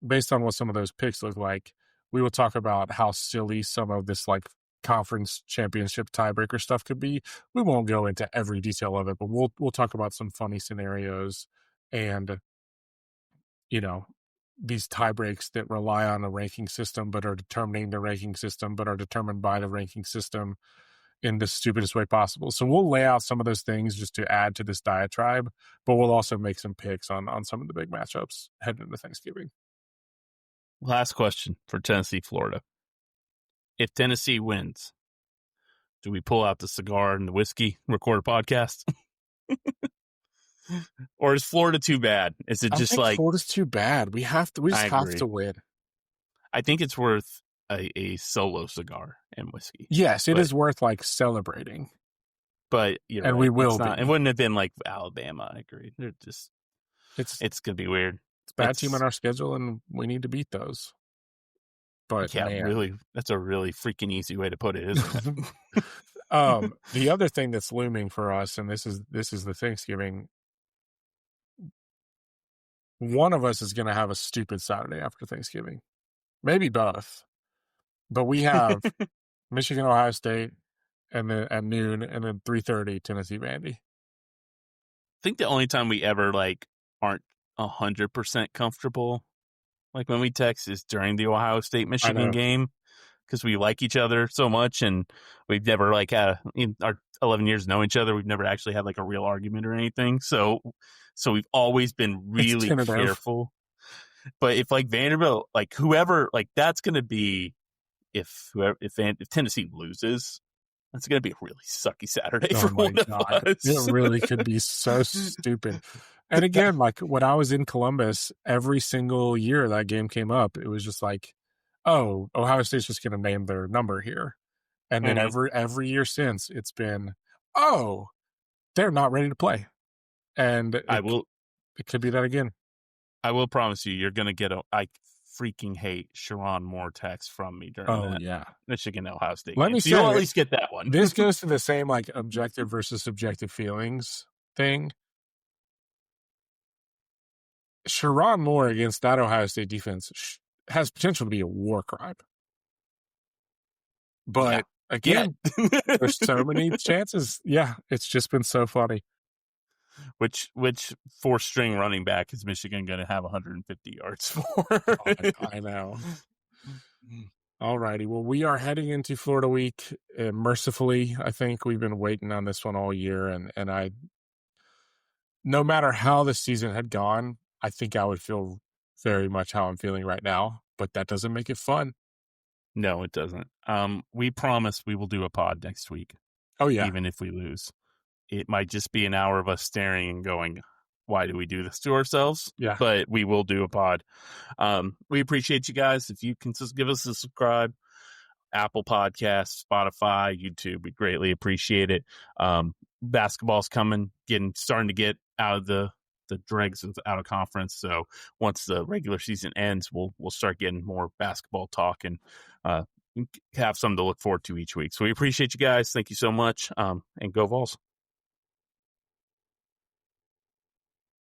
based on what some of those picks look like, we will talk about how silly some of this like conference championship tiebreaker stuff could be. We won't go into every detail of it, but we'll talk about some funny scenarios and, you know, these tie breaks that rely on a ranking system but are determining the ranking system but are determined by the ranking system in the stupidest way possible. So we'll lay out some of those things just to add to this diatribe, but we'll also make some picks on some of the big matchups heading into Thanksgiving. Last question for Tennessee, Florida. If Tennessee wins, do we pull out the cigar and the whiskey, record a podcast? Or is Florida too bad? Is it just like Florida's too bad? We just have to win. I think it's worth a solo cigar and whiskey. Yes, it is worth like celebrating. But we will be. It wouldn't have been like Alabama. I agree. They're just it's gonna be weird. It's a bad team on our schedule, and we need to beat those. But yeah, really, that's a really freaking easy way to put it, isn't it? The other thing that's looming for us, and this is the Thanksgiving. One of us is going to have a stupid Saturday after Thanksgiving, maybe both. But we have Michigan, Ohio State, and then at noon, and then 3:30 Tennessee, Vandy. I think the only time we ever like aren't 100% comfortable, like when we text, is during the Ohio State Michigan game, because we like each other so much, and we've never like had in our 11 years knowing each other, we've never actually had like a real argument or anything. So we've always been really careful. But if like Vanderbilt, like whoever, like that's going to be if Tennessee loses, that's going to be a really sucky Saturday for one of us. It really could be so stupid. And again, like when I was in Columbus, every single year that game came up, it was just like, oh, Ohio State's just going to name their number here. And then every year since, it's been, oh, they're not ready to play. And it could be that again. I will promise you're going to get I freaking hate Sharon Moore text from me during that Michigan Ohio State game. Me say, you'll at least get that one. This goes to the same like objective versus subjective feelings thing. Sharon Moore against that Ohio State defense has potential to be a war crime. But again, there's so many chances. Yeah, it's just been so funny. Which four-string running back is Michigan going to have 150 yards for? I know. All righty. Well, we are heading into Florida week. Mercifully, I think we've been waiting on this one all year. And I, no matter how the season had gone, I think I would feel very much how I'm feeling right now. But that doesn't make it fun. No, it doesn't. We promise we will do a pod next week. Oh, yeah. Even if we lose. It might just be an hour of us staring and going, why do we do this to ourselves? Yeah. But we will do a pod. We appreciate you guys. If you can just give us a subscribe, Apple Podcasts, Spotify, YouTube, we greatly appreciate it. Basketball's coming, starting to get out of the dregs of out of conference. So once the regular season ends, we'll start getting more basketball talk and have something to look forward to each week. So we appreciate you guys. Thank you so much. And go Vols.